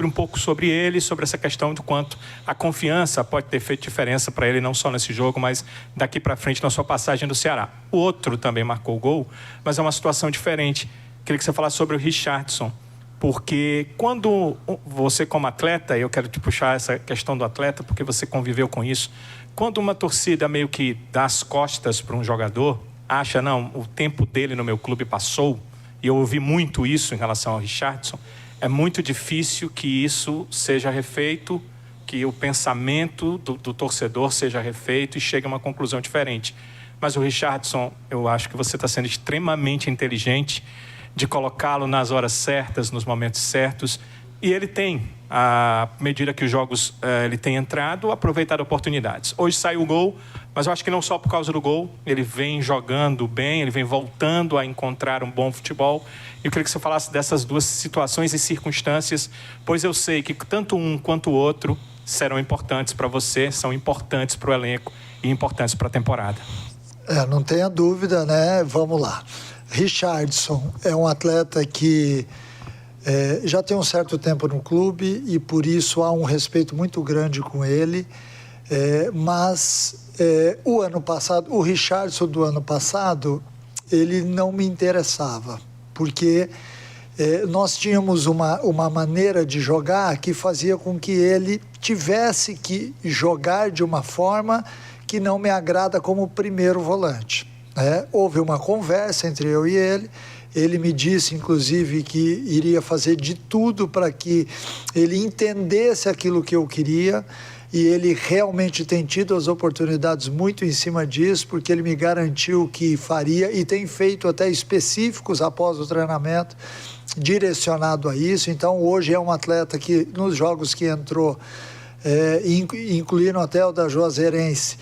um pouco sobre ele, sobre essa questão do quanto a confiança pode ter feito diferença para ele, não só nesse jogo, mas daqui para frente na sua passagem do Ceará. O outro também marcou o gol, mas é uma situação diferente. Queria que você falasse sobre o Richardson, porque quando você como atleta, eu quero te puxar essa questão do atleta, porque você conviveu com isso, quando uma torcida meio que dá as costas para um jogador, acha, não, o tempo dele no meu clube passou, e eu ouvi muito isso em relação ao Richardson, é muito difícil que isso seja refeito, que o pensamento do torcedor seja refeito e chegue a uma conclusão diferente. Mas o Richardson, eu acho que você está sendo extremamente inteligente de colocá-lo nas horas certas, nos momentos certos, e ele tem, à medida que os jogos ele tem entrado, aproveitado oportunidades. Hoje saiu o gol, mas eu acho que não só por causa do gol, ele vem jogando bem, ele vem voltando a encontrar um bom futebol. Eu queria que você falasse dessas 2 situações e circunstâncias, pois eu sei que tanto um quanto o outro serão importantes para você, são importantes para o elenco e importantes para a temporada. Não tenha dúvida, né? Vamos lá. Richardson é um atleta que já tem um certo tempo no clube e por isso há um respeito muito grande com ele, mas o ano passado, o Richardson do ano passado, ele não me interessava, porque nós tínhamos uma maneira de jogar que fazia com que ele tivesse que jogar de uma forma que não me agrada como primeiro volante. Houve uma conversa entre eu e ele me disse, inclusive, que iria fazer de tudo para que ele entendesse aquilo que eu queria, e ele realmente tem tido as oportunidades muito em cima disso, porque ele me garantiu que faria, e tem feito até específicos após o treinamento, direcionado a isso. Então, hoje é um atleta que, nos jogos que entrou, incluindo até o da Juazeirense,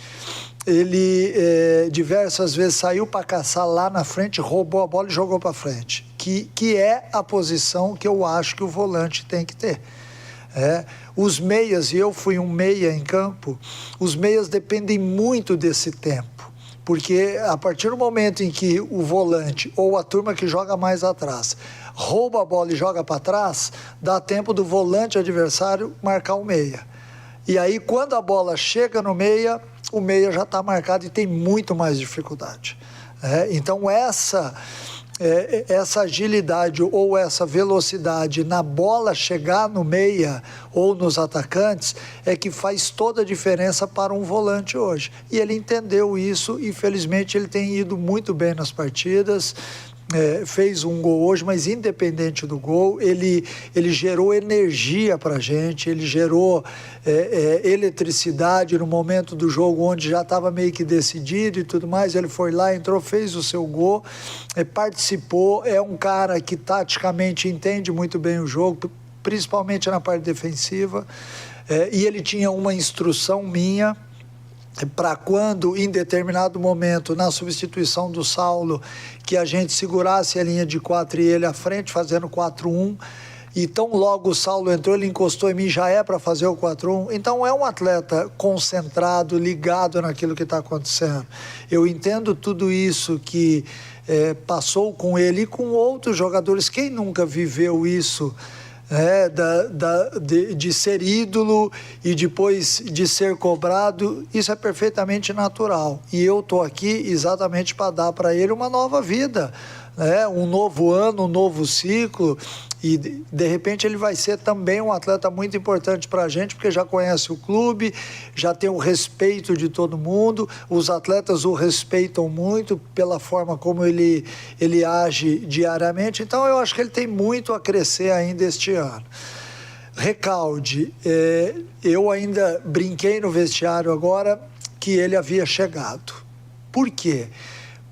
ele diversas vezes saiu para caçar lá na frente, roubou a bola e jogou para frente, que é a posição que eu acho que o volante tem que ter. Os meias, e eu fui um meia em campo, os meias dependem muito desse tempo, porque a partir do momento em que o volante ou a turma que joga mais atrás rouba a bola e joga para trás, dá tempo do volante adversário marcar o meia. E aí, quando a bola chega no meia, o meia já está marcado e tem muito mais dificuldade. Então, essa agilidade ou essa velocidade na bola chegar no meia ou nos atacantes é que faz toda a diferença para um volante hoje. E ele entendeu isso e, felizmente, ele tem ido muito bem nas partidas. fez um gol hoje, mas independente do gol, ele gerou energia para a gente, ele gerou eletricidade no momento do jogo onde já estava meio que decidido e tudo mais. Ele foi lá, entrou, fez o seu gol, participou. É um cara que taticamente entende muito bem o jogo, principalmente na parte defensiva, e ele tinha uma instrução minha para quando, em determinado momento, na substituição do Saulo, que a gente segurasse a linha de 4 e ele à frente, fazendo 4-1. E tão logo o Saulo entrou, ele encostou em mim, já é para fazer o 4-1. Então é um atleta concentrado, ligado naquilo que está acontecendo. Eu entendo tudo isso que passou com ele e com outros jogadores. Quem nunca viveu isso? De ser ídolo e depois de ser cobrado, isso é perfeitamente natural. E eu estou aqui exatamente para dar para ele uma nova vida, um novo ano, um novo ciclo. E, de repente, ele vai ser também um atleta muito importante para a gente, porque já conhece o clube, já tem o respeito de todo mundo, os atletas o respeitam muito pela forma como ele age diariamente. Então, eu acho que ele tem muito a crescer ainda este ano. Recalde, eu ainda brinquei no vestiário agora que ele havia chegado. Por quê?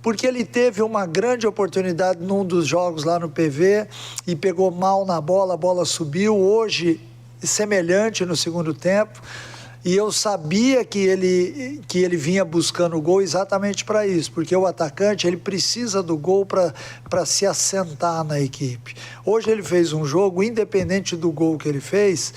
Porque ele teve uma grande oportunidade num dos jogos lá no PV e pegou mal na bola, a bola subiu. Hoje, semelhante no segundo tempo, e eu sabia que ele vinha buscando o gol exatamente para isso, porque o atacante ele precisa do gol para se assentar na equipe. Hoje ele fez um jogo, independente do gol que ele fez,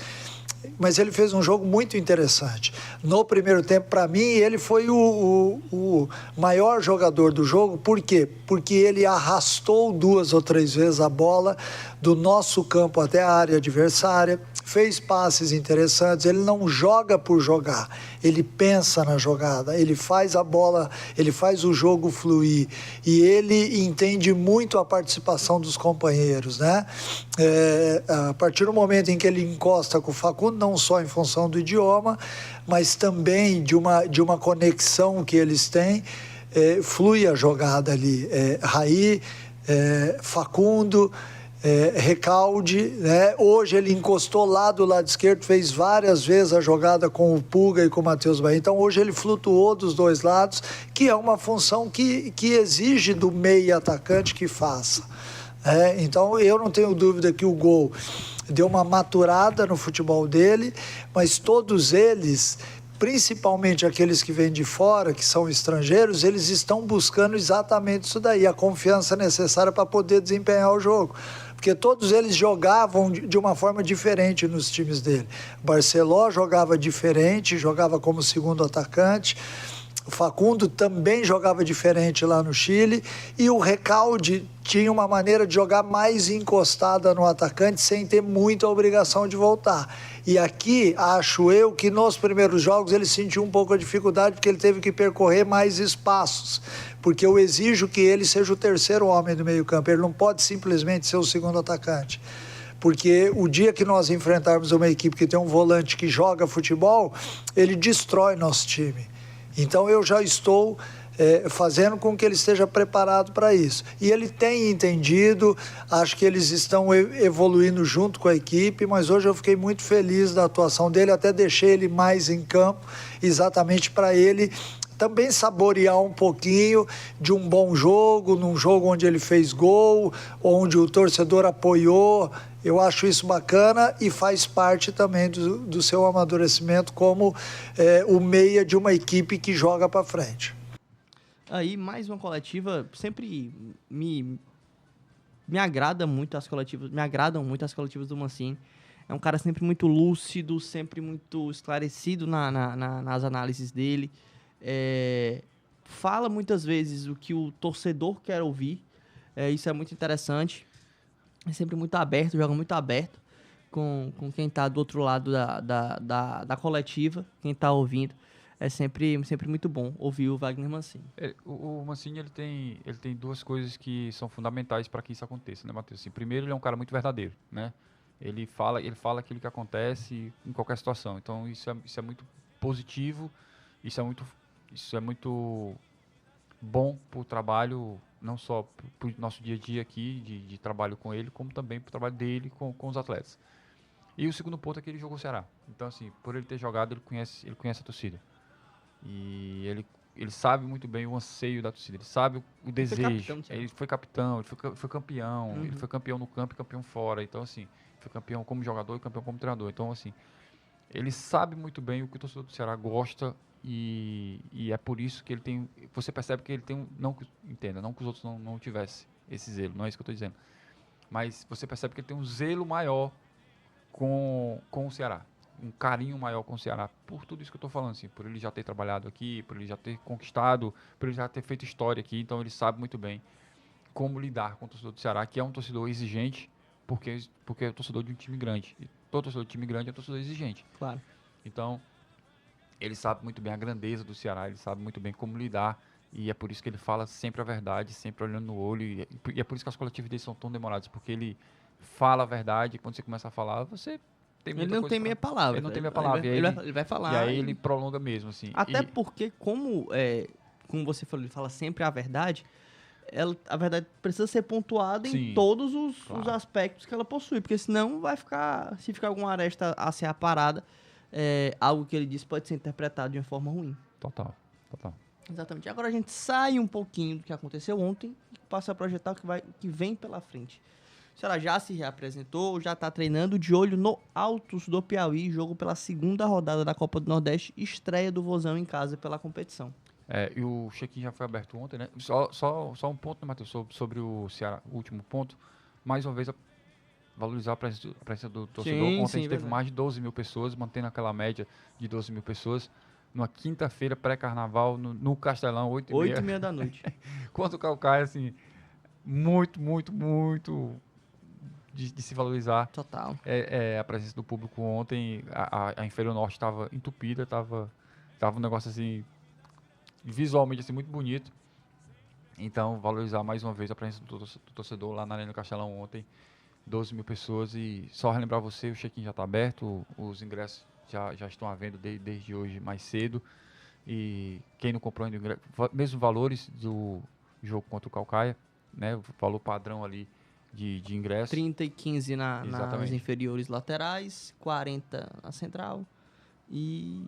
mas ele fez um jogo muito interessante. No primeiro tempo, para mim, ele foi o maior jogador do jogo. Por quê? Porque ele arrastou 2 ou 3 vezes a bola do nosso campo até a área adversária, fez passes interessantes. Ele não joga por jogar, ele pensa na jogada, ele faz a bola, ele faz o jogo fluir, e ele entende muito a participação dos companheiros, né? A partir do momento em que ele encosta com o Facundo, não só em função do idioma, mas também de uma conexão que eles têm, flui a jogada ali. Raí, Facundo, Recalde, né? Hoje ele encostou lá do lado esquerdo, fez várias vezes a jogada com o Puga e com o Matheus Bahia. Então hoje ele flutuou dos dois lados, que é uma função que exige do meio atacante que faça. Então eu não tenho dúvida que o gol deu uma maturada no futebol dele, mas todos eles, principalmente aqueles que vêm de fora, que são estrangeiros, eles estão buscando exatamente isso daí, a confiança necessária para poder desempenhar o jogo. Porque todos eles jogavam de uma forma diferente nos times dele. O Barceló jogava diferente, jogava como segundo atacante. O Facundo também jogava diferente lá no Chile, e o Recalde tinha uma maneira de jogar mais encostada no atacante, sem ter muita obrigação de voltar. E aqui, acho eu, que nos primeiros jogos ele sentiu um pouco a dificuldade, porque ele teve que percorrer mais espaços, porque eu exijo que ele seja o terceiro homem do meio-campo, ele não pode simplesmente ser o segundo atacante. Porque o dia que nós enfrentarmos uma equipe que tem um volante que joga futebol, ele destrói nosso time. Então eu já estou fazendo com que ele esteja preparado para isso. E ele tem entendido, acho que eles estão evoluindo junto com a equipe, mas hoje eu fiquei muito feliz da atuação dele, até deixei ele mais em campo, exatamente para ele também saborear um pouquinho de um bom jogo, num jogo onde ele fez gol, onde o torcedor apoiou. Eu acho isso bacana e faz parte também do seu amadurecimento como o meia de uma equipe que joga para frente. Aí, mais uma coletiva, sempre me agrada muito as coletivas, me agradam muito as coletivas do Mancini. É um cara sempre muito lúcido, sempre muito esclarecido nas análises dele. Fala muitas vezes o que o torcedor quer ouvir. Isso é muito interessante. É sempre muito aberto, joga muito aberto com quem está do outro lado da coletiva, quem está ouvindo. É sempre muito bom ouvir o Wagner Mancini. O Mancini ele tem 2 coisas que são fundamentais para que isso aconteça, né, Matheus? Assim, primeiro, ele é um cara muito verdadeiro, né? Ele fala aquilo que acontece em qualquer situação. Então, isso é muito positivo, isso é muito bom para o trabalho não só para o nosso dia a dia aqui, de trabalho com ele, como também para o trabalho dele com os atletas. E o segundo ponto é que ele jogou o Ceará. Então, assim, por ele ter jogado, ele conhece a torcida. E ele sabe muito bem o anseio da torcida, ele sabe o desejo. Ele foi capitão, ele foi campeão, ele foi campeão no campo e campeão fora. Então, assim, foi campeão como jogador e campeão como treinador. Então, assim, ele sabe muito bem o que o torcedor do Ceará gosta e é por isso que ele tem... Você percebe que ele tem não que os outros não tivessem esse zelo, não é isso que eu estou dizendo. Mas você percebe que ele tem um zelo maior com o Ceará. Um carinho maior com o Ceará, por tudo isso que eu estou falando, assim, por ele já ter trabalhado aqui, por ele já ter conquistado, por ele já ter feito história aqui, então ele sabe muito bem como lidar com o torcedor do Ceará, que é um torcedor exigente, porque é o torcedor de um time grande. E todo torcedor de time grande é um torcedor exigente. Claro. Então, ele sabe muito bem a grandeza do Ceará, ele sabe muito bem como lidar, e é por isso que ele fala sempre a verdade, sempre olhando no olho, e é por isso que as coletivas dele são tão demoradas, porque ele fala a verdade, e quando você começa a falar, você... Ele não tem meia palavra. Ele não tem meia palavra. Ele vai falar. E aí ele prolonga mesmo, assim. Até porque, como você falou, ele fala sempre a verdade, a verdade precisa ser pontuada em todos os aspectos que ela possui. Porque senão se ficar alguma aresta a ser aparada, algo que ele disse pode ser interpretado de uma forma ruim. Total. Exatamente. Agora a gente sai um pouquinho do que aconteceu ontem e passa a projetar o que vem pela frente. O Ceará já se reapresentou, já está treinando de olho no Altos do Piauí, jogo pela segunda rodada da Copa do Nordeste, estreia do Vozão em casa pela competição. E o check-in já foi aberto ontem, né? Só um ponto, né, Matheus, sobre o Ceará, o último ponto. Mais uma vez, valorizar a presença do torcedor. Ontem a gente teve mais de 12 mil pessoas, mantendo aquela média de 12 mil pessoas. Numa quinta-feira, pré-carnaval, no Castelão, 8h30 da noite. Contra o Caucaia, assim, muito de se valorizar. Total. A presença do público ontem, a Inferior Norte estava entupida, estava um negócio assim, visualmente assim, muito bonito. Então, valorizar mais uma vez a presença do torcedor lá na Arena do Castelão ontem, 12 mil pessoas. E só relembrar você, o check-in já está aberto, os ingressos já estão à venda desde hoje mais cedo. E quem não comprou ainda o ingresso, mesmos valores do jogo contra o Caucaia, né, o valor padrão ali de ingresso. 30 e 15 nas inferiores laterais, 40 na central e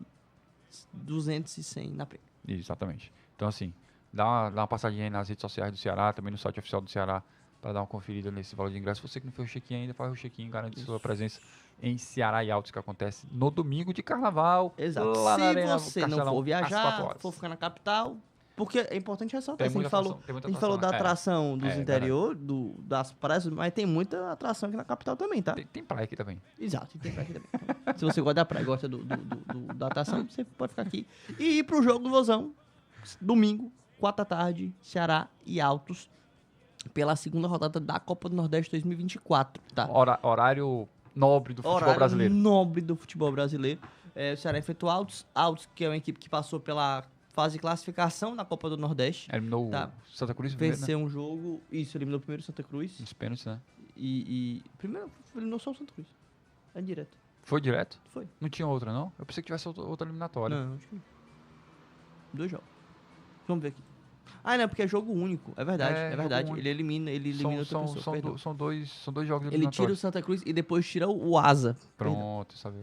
200 e 100 na preta. Exatamente. Então, assim, dá uma passadinha aí nas redes sociais do Ceará, também no site oficial do Ceará, para dar uma conferida nesse valor de ingresso. Você que não fez o check-in ainda, faz o check-in, garante sua presença em Ceará e Altos, que acontece no domingo de carnaval. Exato. Lá na Arena Se você Castelão, não for às viajar, 4 horas. for ficar na capital, porque é importante ressaltar, Tem a gente muita falou, atração, a gente falou da é. atração dos É, interior, das praias, mas tem muita atração aqui na capital também, tá? Tem praia aqui também. Exato, tem praia aqui também. Se você gosta da praia, gosta da atração, você pode ficar aqui. E ir pro jogo do Vozão, domingo, 4 da tarde, Ceará e Altos, pela segunda rodada da Copa do Nordeste 2024, tá? Horário nobre do futebol brasileiro. Nobre do futebol brasileiro. O Ceará enfrentou Altos, que é uma equipe que passou pela fase de classificação na Copa do Nordeste. Eliminou tá? o Santa Cruz. Venceu um jogo, eliminou primeiro o Santa Cruz. Nos pênaltis, né? E primeiro eliminou só o Santa Cruz. É direto. Foi direto? Foi. Não tinha outra, não? Eu pensei que tivesse outra eliminatória. Não, acho que não. 2 jogos. Vamos ver aqui. Não, porque é jogo único. É verdade. Ele elimina outra pessoa. São dois jogos Ele eliminatórios. tira o Santa Cruz e depois tira o Asa. Pronto, sabe?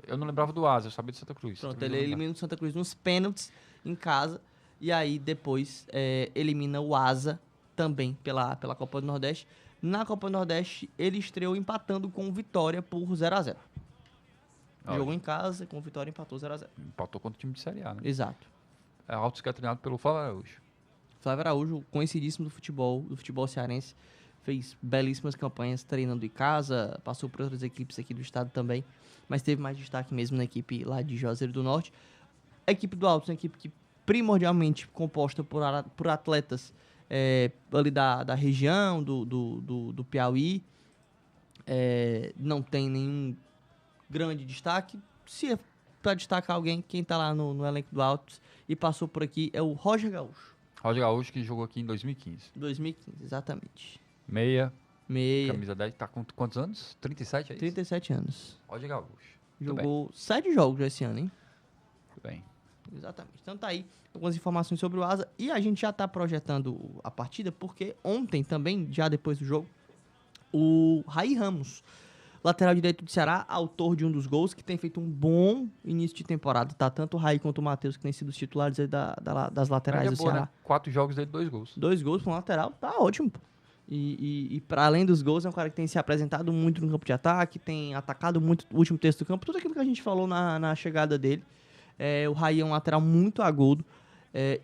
Eu não lembrava do Asa, eu sabia do Santa Cruz. Pronto, ele elimina o Santa Cruz nos pênaltis em casa. E aí depois elimina o Asa também pela Copa do Nordeste. Na Copa do Nordeste, ele estreou empatando com Vitória por 0x0. Jogou em casa, com Vitória empatou 0x0. Empatou contra o time de Série A, né? Exato. Altos que é treinado pelo Flávio Araújo. Flávio Araújo, conhecidíssimo do futebol cearense, fez belíssimas campanhas treinando em casa, passou por outras equipes aqui do estado também, mas teve mais destaque mesmo na equipe lá de Juazeiro do Norte. A equipe do Altos é uma equipe que primordialmente composta por atletas ali da região, do Piauí, não tem nenhum grande destaque. Se é para destacar alguém, quem está lá no elenco do Altos e passou por aqui é o Roger Gaúcho. Roger Gaúcho, que jogou aqui em 2015. 2015, exatamente. Meia. Meia. Camisa 10. Tá com quantos anos? 37, é isso? 37 anos. Roger Gaúcho. Jogou 7 jogos esse ano, hein? Muito bem. Exatamente. Então tá aí algumas informações sobre o Asa. E a gente já tá projetando a partida, porque ontem também, já depois do jogo, o Raí Ramos, lateral direito do Ceará, autor de um dos gols, que tem feito um bom início de temporada, tá? Tanto o Raí quanto o Matheus, que têm sido os titulares aí das laterais do boa, Ceará. né? 4 jogos dele, 2 gols. 2 gols para um lateral, tá ótimo, pô. E para além dos gols, é um cara que tem se apresentado muito no campo de ataque, tem atacado muito o último terço do campo, tudo aquilo que a gente falou na chegada dele. O Raí é um lateral muito agudo.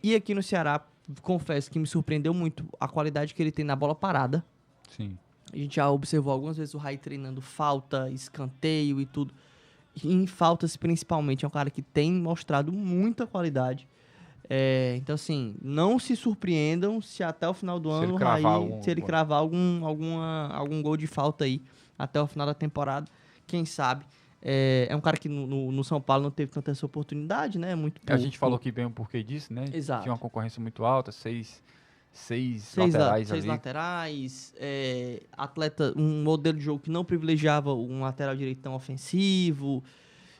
E aqui no Ceará, confesso que me surpreendeu muito a qualidade que ele tem na bola parada. Sim. A gente já observou algumas vezes o Raí treinando falta, escanteio e tudo. E em faltas, principalmente, é um cara que tem mostrado muita qualidade. Então, assim, não se surpreendam se até o final do ano o Raí, se ele cravar algum gol de falta aí até o final da temporada, quem sabe. É um cara que no São Paulo não teve tanta essa oportunidade, né? A gente falou aqui bem o porquê disso, né? Exato. Tinha uma concorrência muito alta, seis laterais seis ali. Laterais, atleta, um modelo de jogo que não privilegiava um lateral direito tão ofensivo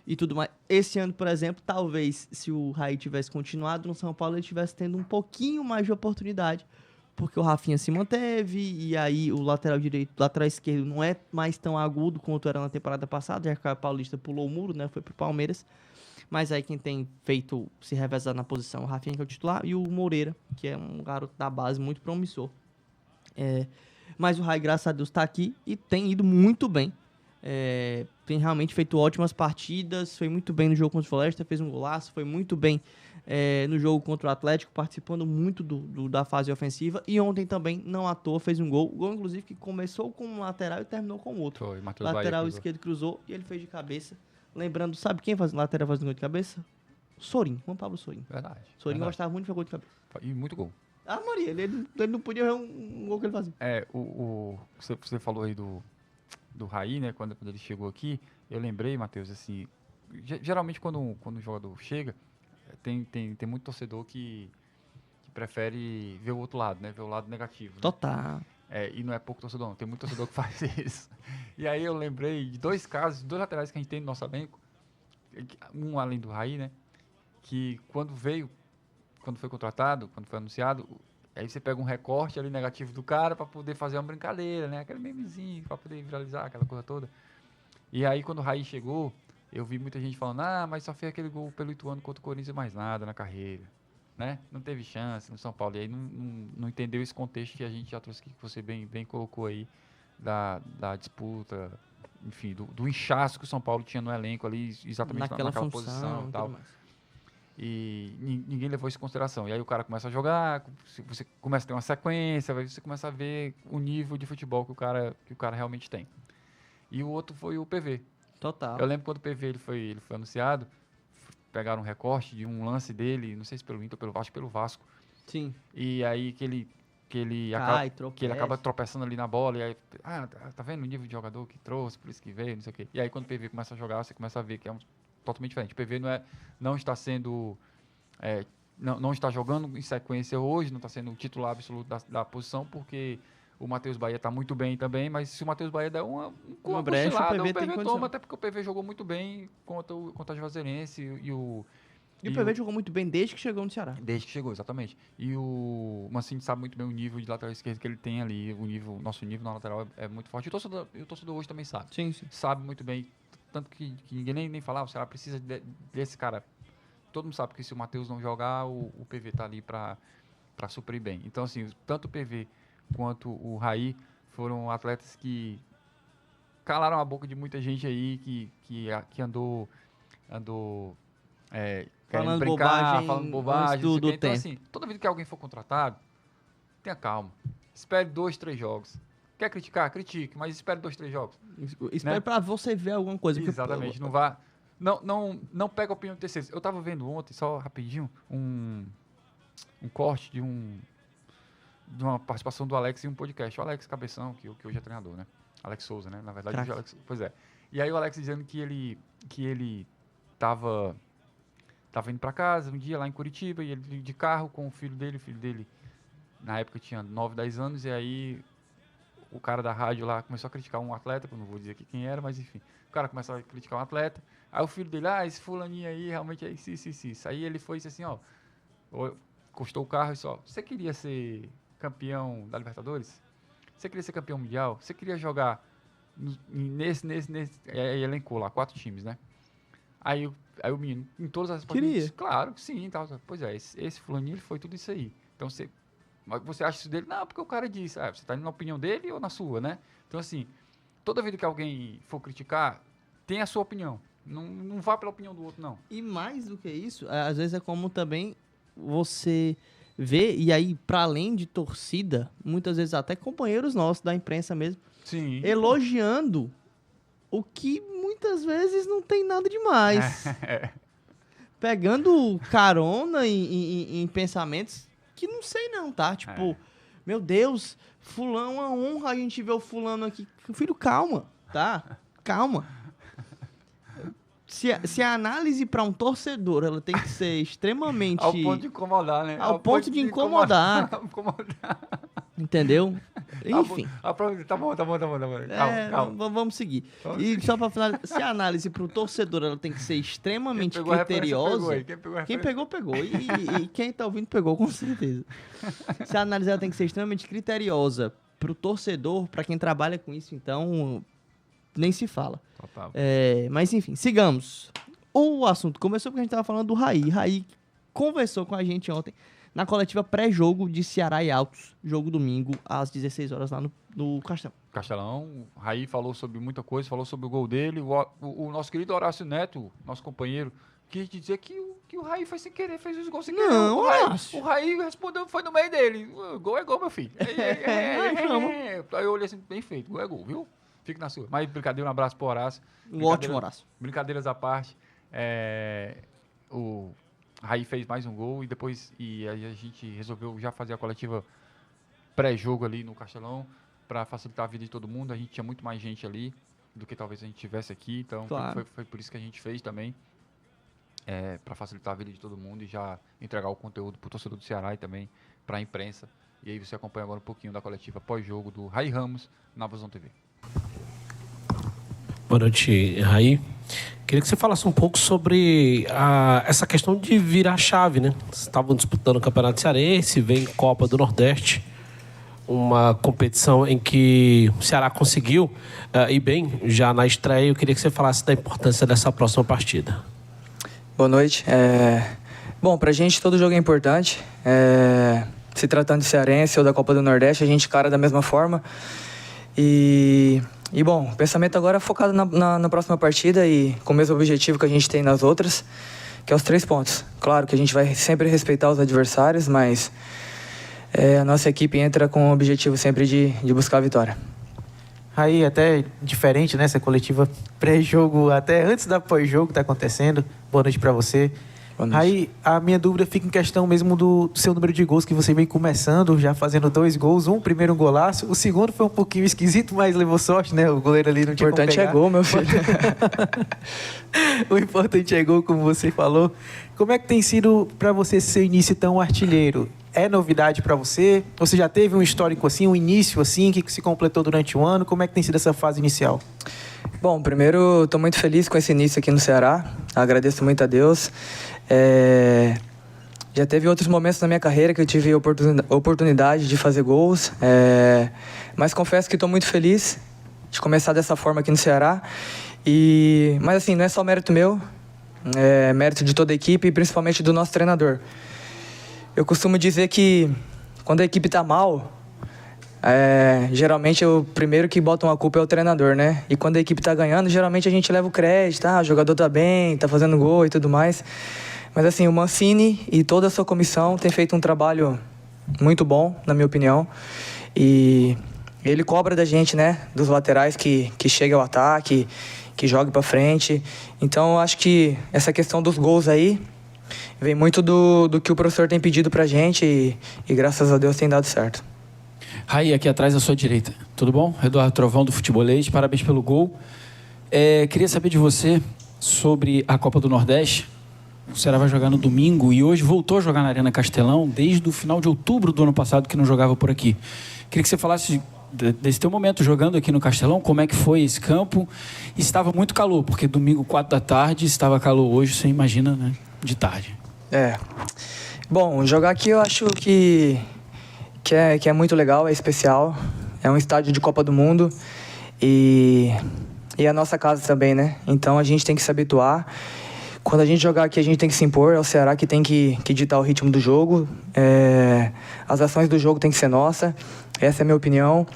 e tudo mais. Esse ano, por exemplo, talvez se o Raí tivesse continuado no São Paulo, ele estivesse tendo um pouquinho mais de oportunidade, porque o Rafinha se manteve, e aí o lateral direito, o lateral esquerdo não é mais tão agudo quanto era na temporada passada, já que o Paulista pulou o muro, né, foi pro Palmeiras. Mas aí quem tem feito se revezar na posição, o Rafinha, que é o titular, e o Moreira, que é um garoto da base muito promissor. Mas o Raí, graças a Deus, tá aqui e tem ido muito bem. Tem realmente feito ótimas partidas, foi muito bem no jogo contra o Floresta, fez um golaço, foi muito bem no jogo contra o Atlético, participando muito da fase ofensiva. E ontem também, não à toa, fez um gol. Gol, inclusive, que começou com um lateral e terminou com outro. Foi, Matheus Lateral Bahia esquerdo cruzou e ele fez de cabeça. Lembrando, sabe quem faz lateral fazendo gol de cabeça? Sorin, Juan Pablo Sorin. Verdade. Sorin gostava muito de fazer gol de cabeça. E muito gol. Ah, Maria, ele não podia ver um gol que ele fazia. Você falou aí do Raí, né? Quando ele chegou aqui, eu lembrei, Matheus, assim, geralmente quando o jogador chega, tem muito torcedor que prefere ver o outro lado, né? Ver o lado negativo. Né? Total. E não é pouco torcedor, não. Tem muito torcedor que faz isso. E aí eu lembrei de 2 casos, 2 laterais que a gente tem no nosso elenco, um além do Raí, né? Que quando foi contratado, quando foi anunciado, aí você pega um recorte ali negativo do cara para poder fazer uma brincadeira, né? Aquele memezinho para poder viralizar aquela coisa toda. E aí quando o Raí chegou, eu vi muita gente falando, mas só fez aquele gol pelo Ituano contra o Corinthians e mais nada na carreira, né? Não teve chance no São Paulo. E aí não entendeu esse contexto que a gente já trouxe aqui, que você bem colocou aí, da disputa, enfim, do inchaço que o São Paulo tinha no elenco ali, exatamente naquela posição e tal. E ninguém levou isso em consideração. E aí o cara começa a jogar, você começa a ter uma sequência, você começa a ver o nível de futebol que o cara realmente tem. E o outro foi o PV. Total. Eu lembro quando o PV ele foi anunciado, pegaram um recorte de um lance dele, não sei se pelo Inter ou pelo Vasco. Sim. E aí que ele acaba tropeçando ali na bola, e aí, tá vendo o nível de jogador que trouxe, por isso que veio, não sei o quê. E aí quando o PV começa a jogar, você começa a ver que é totalmente diferente. O PV não está sendo, não está jogando em sequência hoje, não está sendo o titular absoluto da posição, porque o Matheus Bahia está muito bem também, mas se o Matheus Bahia der uma brecha, o PV tem toma, condição. até porque o PV jogou muito bem contra a Juazeirense E o PV jogou muito bem desde que chegou no Ceará. Desde que chegou, exatamente. E o Mancini sabe muito bem o nível de lateral esquerdo que ele tem ali. Nosso nível na lateral é muito forte. E o torcedor hoje também sabe. Sim, sim. Sabe muito bem. Tanto que ninguém nem fala, o Ceará precisa desse cara. Todo mundo sabe que se o Matheus não jogar, o PV tá ali para suprir bem. Então, assim, tanto o PV quanto o Raí foram atletas que calaram a boca de muita gente aí, que andou falando brincar, bobagem, falando bobagem. Do então, tempo. assim, toda vez que alguém for contratado, tenha calma. Espere 2, 3 jogos. Quer criticar? Critique, mas espere 2, 3 jogos. Espere, né? Pra você ver alguma coisa. Exatamente, não vá... Não pega a opinião de terceiros. Eu estava vendo ontem, só rapidinho, um corte de uma participação do Alex em um podcast. O Alex Cabeção, que hoje é treinador, né? Alex Souza, né? Na verdade, o Alex, pois é. E aí o Alex dizendo que ele tava indo para casa um dia lá em Curitiba, e ele de carro com o filho dele na época tinha 9, 10 anos, e aí o cara da rádio lá começou a criticar um atleta, que eu não vou dizer aqui quem era, mas enfim. O cara começou a criticar um atleta. Aí o filho dele, esse fulaninho aí realmente é isso. Aí ele foi assim, encostou o carro e só, você queria ser campeão da Libertadores? Você queria ser campeão mundial? Você queria jogar nesse? Aí elencou lá 4 times, né? Aí o menino, em todas as respostas, claro que sim. Tal. Pois é, esse fulaninho ele foi tudo isso aí. Então você acha isso dele? Não, porque o cara disse. Você está indo na opinião dele ou na sua, né? Então assim, toda vez que alguém for criticar, tem a sua opinião. Não vá pela opinião do outro, não. E mais do que isso, às vezes é como também você vê, e aí, para além de torcida, muitas vezes até companheiros nossos da imprensa mesmo, sim, elogiando o que muitas vezes não tem nada demais. Pegando carona em pensamentos que não sei não, tá? Tipo, meu Deus, fulano, uma honra a gente ver o fulano aqui. Filho, calma, tá? Calma. Se a análise para um torcedor ela tem que ser extremamente... Ao ponto de incomodar, né? Ao ponto de incomodar. Entendeu? Enfim. Tá bom. Calma. Vamos seguir. E só para finalizar, se a análise para o torcedor ela tem que ser extremamente criteriosa... Quem pegou. E quem tá ouvindo pegou, com certeza. Se a análise ela tem que ser extremamente criteriosa para o torcedor, para quem trabalha com isso, então... nem se fala. Mas enfim, sigamos. O assunto começou porque a gente estava falando do Raí. Raí conversou com a gente ontem na coletiva pré-jogo de Ceará e Altos, jogo domingo às 16 horas lá no Castelão. O Raí falou sobre muita coisa, falou sobre o gol dele. O nosso querido Horácio Neto, nosso companheiro, quis dizer que o Raí foi sem querer, fez os gols sem querer. Não, o Raí respondeu, foi no meio dele. Gol é gol, meu filho. Aí eu olhei assim, bem feito, gol é gol, viu? Fique na sua. Mas brincadeira, um abraço pro Horácio. Um ótimo Horácio. Brincadeiras à parte. O Raí fez mais um gol e aí a gente resolveu já fazer a coletiva pré-jogo ali no Castelão para facilitar a vida de todo mundo. A gente tinha muito mais gente ali do que talvez a gente tivesse aqui. Então claro. foi por isso que a gente fez também. Para facilitar a vida de todo mundo e já entregar o conteúdo pro torcedor do Ceará e também para a imprensa. E aí você acompanha agora um pouquinho da coletiva pós-jogo do Raí Ramos na Vozão TV. Boa noite, Raí. Queria que você falasse um pouco sobre essa questão de virar a chave, né? Vocês estavam disputando o Campeonato Cearense, vem Copa do Nordeste, uma competição em que o Ceará conseguiu ir bem já na estreia. Eu queria que você falasse da importância dessa próxima partida. Boa noite. Bom, pra gente todo jogo é importante. Se tratando de Cearense ou da Copa do Nordeste, a gente encara da mesma forma. E bom, o pensamento agora é focado na próxima partida e com o mesmo objetivo que a gente tem nas outras, que é os 3 pontos. Claro que a gente vai sempre respeitar os adversários, mas a nossa equipe entra com o objetivo sempre de buscar a vitória. Aí até diferente, né? Essa coletiva pré-jogo, até antes da pós-jogo que está acontecendo. Boa noite para você. Aí a minha dúvida fica em questão mesmo do seu número de gols, que você vem começando, já fazendo 2 gols, primeiro um golaço, o segundo foi um pouquinho esquisito, mas levou sorte, né? O goleiro ali não tinha como pegar. O importante é gol, meu filho. O importante é gol, como você falou. Como é que tem sido para você seu início tão artilheiro? É novidade para você? Você já teve um histórico assim, um início assim, que se completou durante o ano? Como é que tem sido essa fase inicial? Bom, primeiro, estou muito feliz com esse início aqui no Ceará. Agradeço muito a Deus. Já teve outros momentos na minha carreira que eu tive oportunidade de fazer gols. Mas confesso que estou muito feliz de começar dessa forma aqui no Ceará. Mas assim, não é só mérito meu, é mérito de toda a equipe e principalmente do nosso treinador. Eu costumo dizer que quando a equipe está mal, geralmente o primeiro que bota uma culpa é o treinador, né? E quando a equipe tá ganhando, geralmente a gente leva o crédito, o jogador tá bem, tá fazendo gol e tudo mais. Mas assim, o Mancini e toda a sua comissão tem feito um trabalho muito bom, na minha opinião. E ele cobra da gente, né? Dos laterais que chegue ao ataque, que jogue pra frente. Então eu acho que essa questão dos gols aí vem muito do que o professor tem pedido pra gente e graças a Deus tem dado certo. Raí, aqui atrás à sua direita. Tudo bom? Eduardo Trovão, do Futebolês. Parabéns pelo gol. Queria saber de você sobre a Copa do Nordeste. O Ceará vai jogar no domingo e hoje voltou a jogar na Arena Castelão desde o final de outubro do ano passado, que não jogava por aqui. Queria que você falasse desse teu momento jogando aqui no Castelão, como é que foi esse campo? Estava muito calor, porque domingo, 4 da tarde, estava calor hoje, você imagina, né? De tarde. Bom, jogar aqui eu acho que é muito legal, é especial. É um estádio de Copa do Mundo e a nossa casa também, né? Então a gente tem que se habituar. Quando a gente jogar aqui, a gente tem que se impor. É o Ceará que tem que ditar o ritmo do jogo. As ações do jogo tem que ser nossa. Essa é a minha opinião.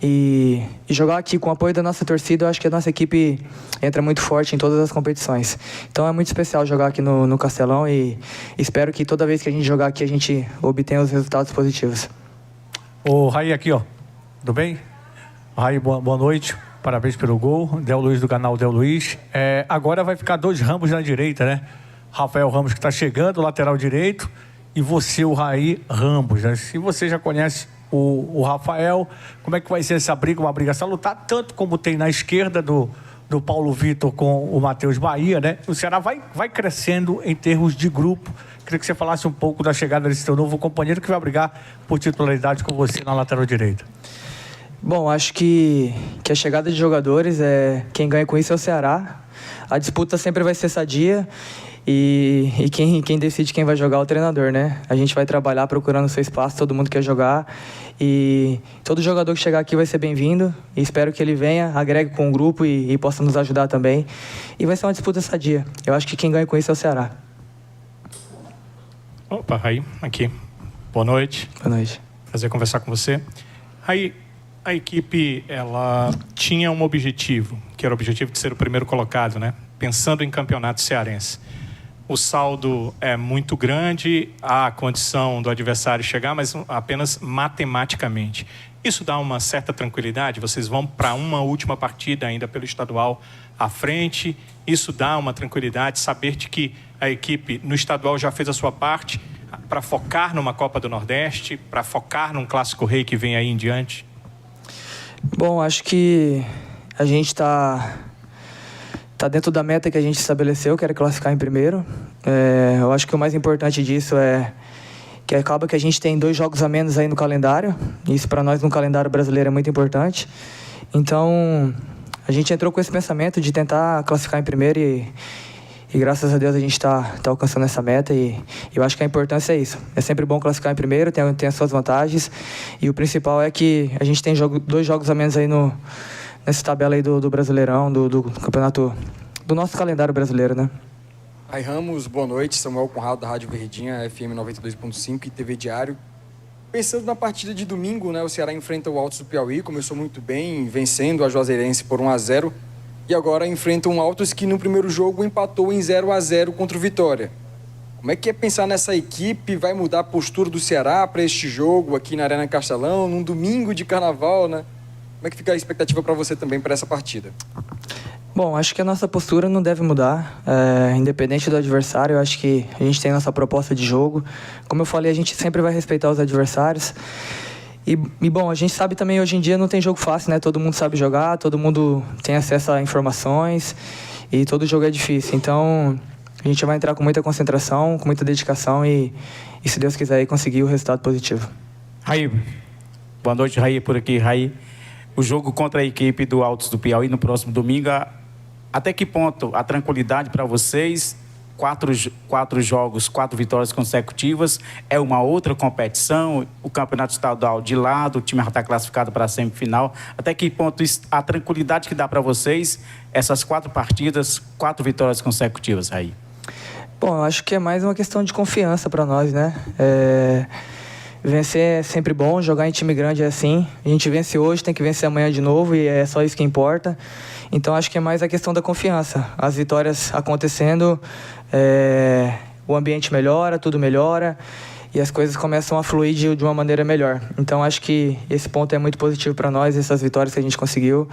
E jogar aqui com o apoio da nossa torcida, eu acho que a nossa equipe entra muito forte em todas as competições. Então é muito especial jogar aqui no Castelão e espero que toda vez que a gente jogar aqui, a gente obtenha os resultados positivos. Ô, Raí, aqui, ó. Tudo bem? Raí, boa noite. Parabéns pelo gol. Del Luiz, do canal Del Luiz. Agora vai ficar 2 Ramos na direita, né? Rafael Ramos, que está chegando, lateral direito. E você, o Raí Ramos, né? Se você já conhece o Rafael, como é que vai ser essa briga? Uma briga salutar, tanto como tem na esquerda do Paulo Vitor com o Matheus Bahia, né? O Ceará vai crescendo em termos de grupo. Queria que você falasse um pouco da chegada desse teu novo companheiro que vai brigar por titularidade com você na lateral direita. Bom, acho que a chegada de jogadores, quem ganha com isso é o Ceará. A disputa sempre vai ser sadia e quem decide quem vai jogar é o treinador, né? A gente vai trabalhar procurando o seu espaço, todo mundo quer jogar e todo jogador que chegar aqui vai ser bem-vindo e espero que ele venha, agregue com o grupo e possa nos ajudar também. E vai ser uma disputa sadia. Eu acho que quem ganha com isso é o Ceará. Opa, Raí, aqui. Boa noite. Boa noite. Prazer conversar com você. Raí, a equipe, ela tinha um objetivo, que era o objetivo de ser o primeiro colocado, né? Pensando em campeonato cearense. O saldo é muito grande, há a condição do adversário chegar, mas apenas matematicamente. Isso dá uma certa tranquilidade? Vocês vão para uma última partida ainda pelo estadual à frente. Isso dá uma tranquilidade, saber de que a equipe no estadual já fez a sua parte para focar numa Copa do Nordeste, para focar num Clássico Rei que vem aí em diante? Bom, acho que a gente está dentro da meta que a gente estabeleceu, que era classificar em primeiro. Eu acho que o mais importante disso é que acaba que a gente tem 2 jogos a menos aí no calendário. Isso para nós no calendário brasileiro é muito importante. Então, a gente entrou com esse pensamento de tentar classificar em primeiro e graças a Deus a gente está alcançando essa meta e eu acho que a importância é isso. É sempre bom classificar em primeiro, tem as suas vantagens e o principal é que a gente tem 2 jogos a menos aí nessa tabela aí do Brasileirão, do campeonato, do nosso calendário brasileiro, né? Raí Ramos, boa noite. Samuel Conrado, da Rádio Verdinha, FM 92.5 e TV Diário. Pensando na partida de domingo, né, o Ceará enfrenta o Altos do Piauí, começou muito bem, vencendo a Juazeirense por 1-0. E agora enfrenta um Altos que no primeiro jogo empatou em 0-0 contra o Vitória. Como é que é pensar nessa equipe? Vai mudar a postura do Ceará para este jogo aqui na Arena Castelão, num domingo de carnaval, né? Como é que fica a expectativa para você também para essa partida? Bom, acho que a nossa postura não deve mudar, independente do adversário. Eu acho que a gente tem a nossa proposta de jogo. Como eu falei, a gente sempre vai respeitar os adversários. E bom, a gente sabe também, hoje em dia não tem jogo fácil, né? Todo mundo sabe jogar, todo mundo tem acesso a informações e todo jogo é difícil. Então, a gente vai entrar com muita concentração, com muita dedicação e se Deus quiser, aí, conseguir o resultado positivo. Raí, boa noite, Raí, por aqui. Raí, o jogo contra a equipe do Altos do Piauí no próximo domingo, até que ponto a tranquilidade para vocês? 4 jogos, 4 vitórias consecutivas, é uma outra competição, o campeonato estadual de lado, o time já está classificado para a semifinal. Até que ponto a tranquilidade que dá para vocês, essas 4 partidas, 4 vitórias consecutivas aí? Bom, eu acho que é mais uma questão de confiança para nós, né? Vencer é sempre bom, jogar em time grande é assim. A gente vence hoje, tem que vencer amanhã de novo e é só isso que importa. Então, acho que é mais a questão da confiança. As vitórias acontecendo, o ambiente melhora, tudo melhora e as coisas começam a fluir de uma maneira melhor. Então, acho que esse ponto é muito positivo para nós, essas vitórias que a gente conseguiu.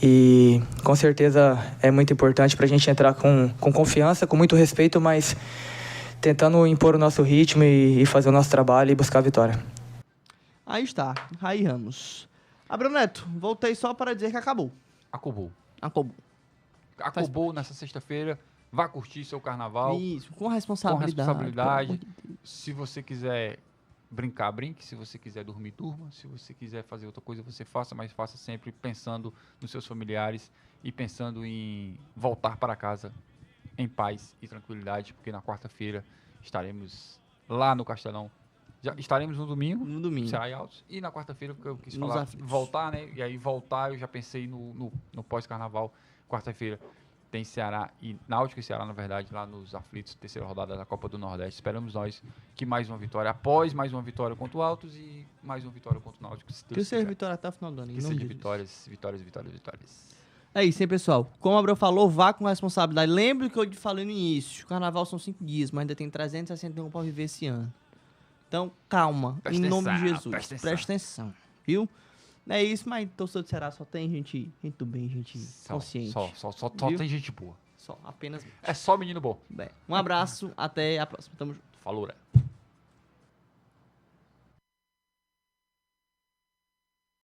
E, com certeza, é muito importante para a gente entrar com confiança, com muito respeito, mas tentando impor o nosso ritmo e fazer o nosso trabalho e buscar a vitória. Aí está, Raí Ramos. Abreu Neto, voltei só para dizer que acabou. Acabou nessa sexta-feira. Vá curtir seu carnaval. Isso, com responsabilidade. Se você quiser brincar, brinque. Se você quiser dormir, durma. Se você quiser fazer outra coisa, você faça, mas faça sempre pensando nos seus familiares e pensando em voltar para casa em paz e tranquilidade, porque na quarta-feira estaremos lá no Castelão. Já estaremos no domingo, Ceará e Altos, e na quarta-feira, porque eu quis Nos falar, aflitos. voltar, né? E aí voltar, eu já pensei no pós-carnaval, quarta-feira. Tem Ceará e Náutico e Ceará, na verdade, lá nos aflitos, terceira rodada da Copa do Nordeste. Esperamos nós que mais uma vitória, após mais uma vitória contra o Altos e mais uma vitória contra o Náutico. Se Deus Que seja quiser. vitória até o final do ano. em Que nome seja de Deus. vitórias, vitórias, vitórias, vitórias. É isso, hein, pessoal? Como o Abreu falou, vá com responsabilidade. Lembre o que eu te falei no início. O carnaval são 5 dias, mas ainda tem 361 para viver esse ano. Então, calma. Presta em nome de atenção, Jesus. presta Presta atenção. Viu? É isso, mas torcedor do Ceará só tem gente do bem, gente consciente. Só Viu? tem gente boa. Só, apenas. É só menino bom. Bem, um abraço, até a próxima. Tamo junto. Falou, né?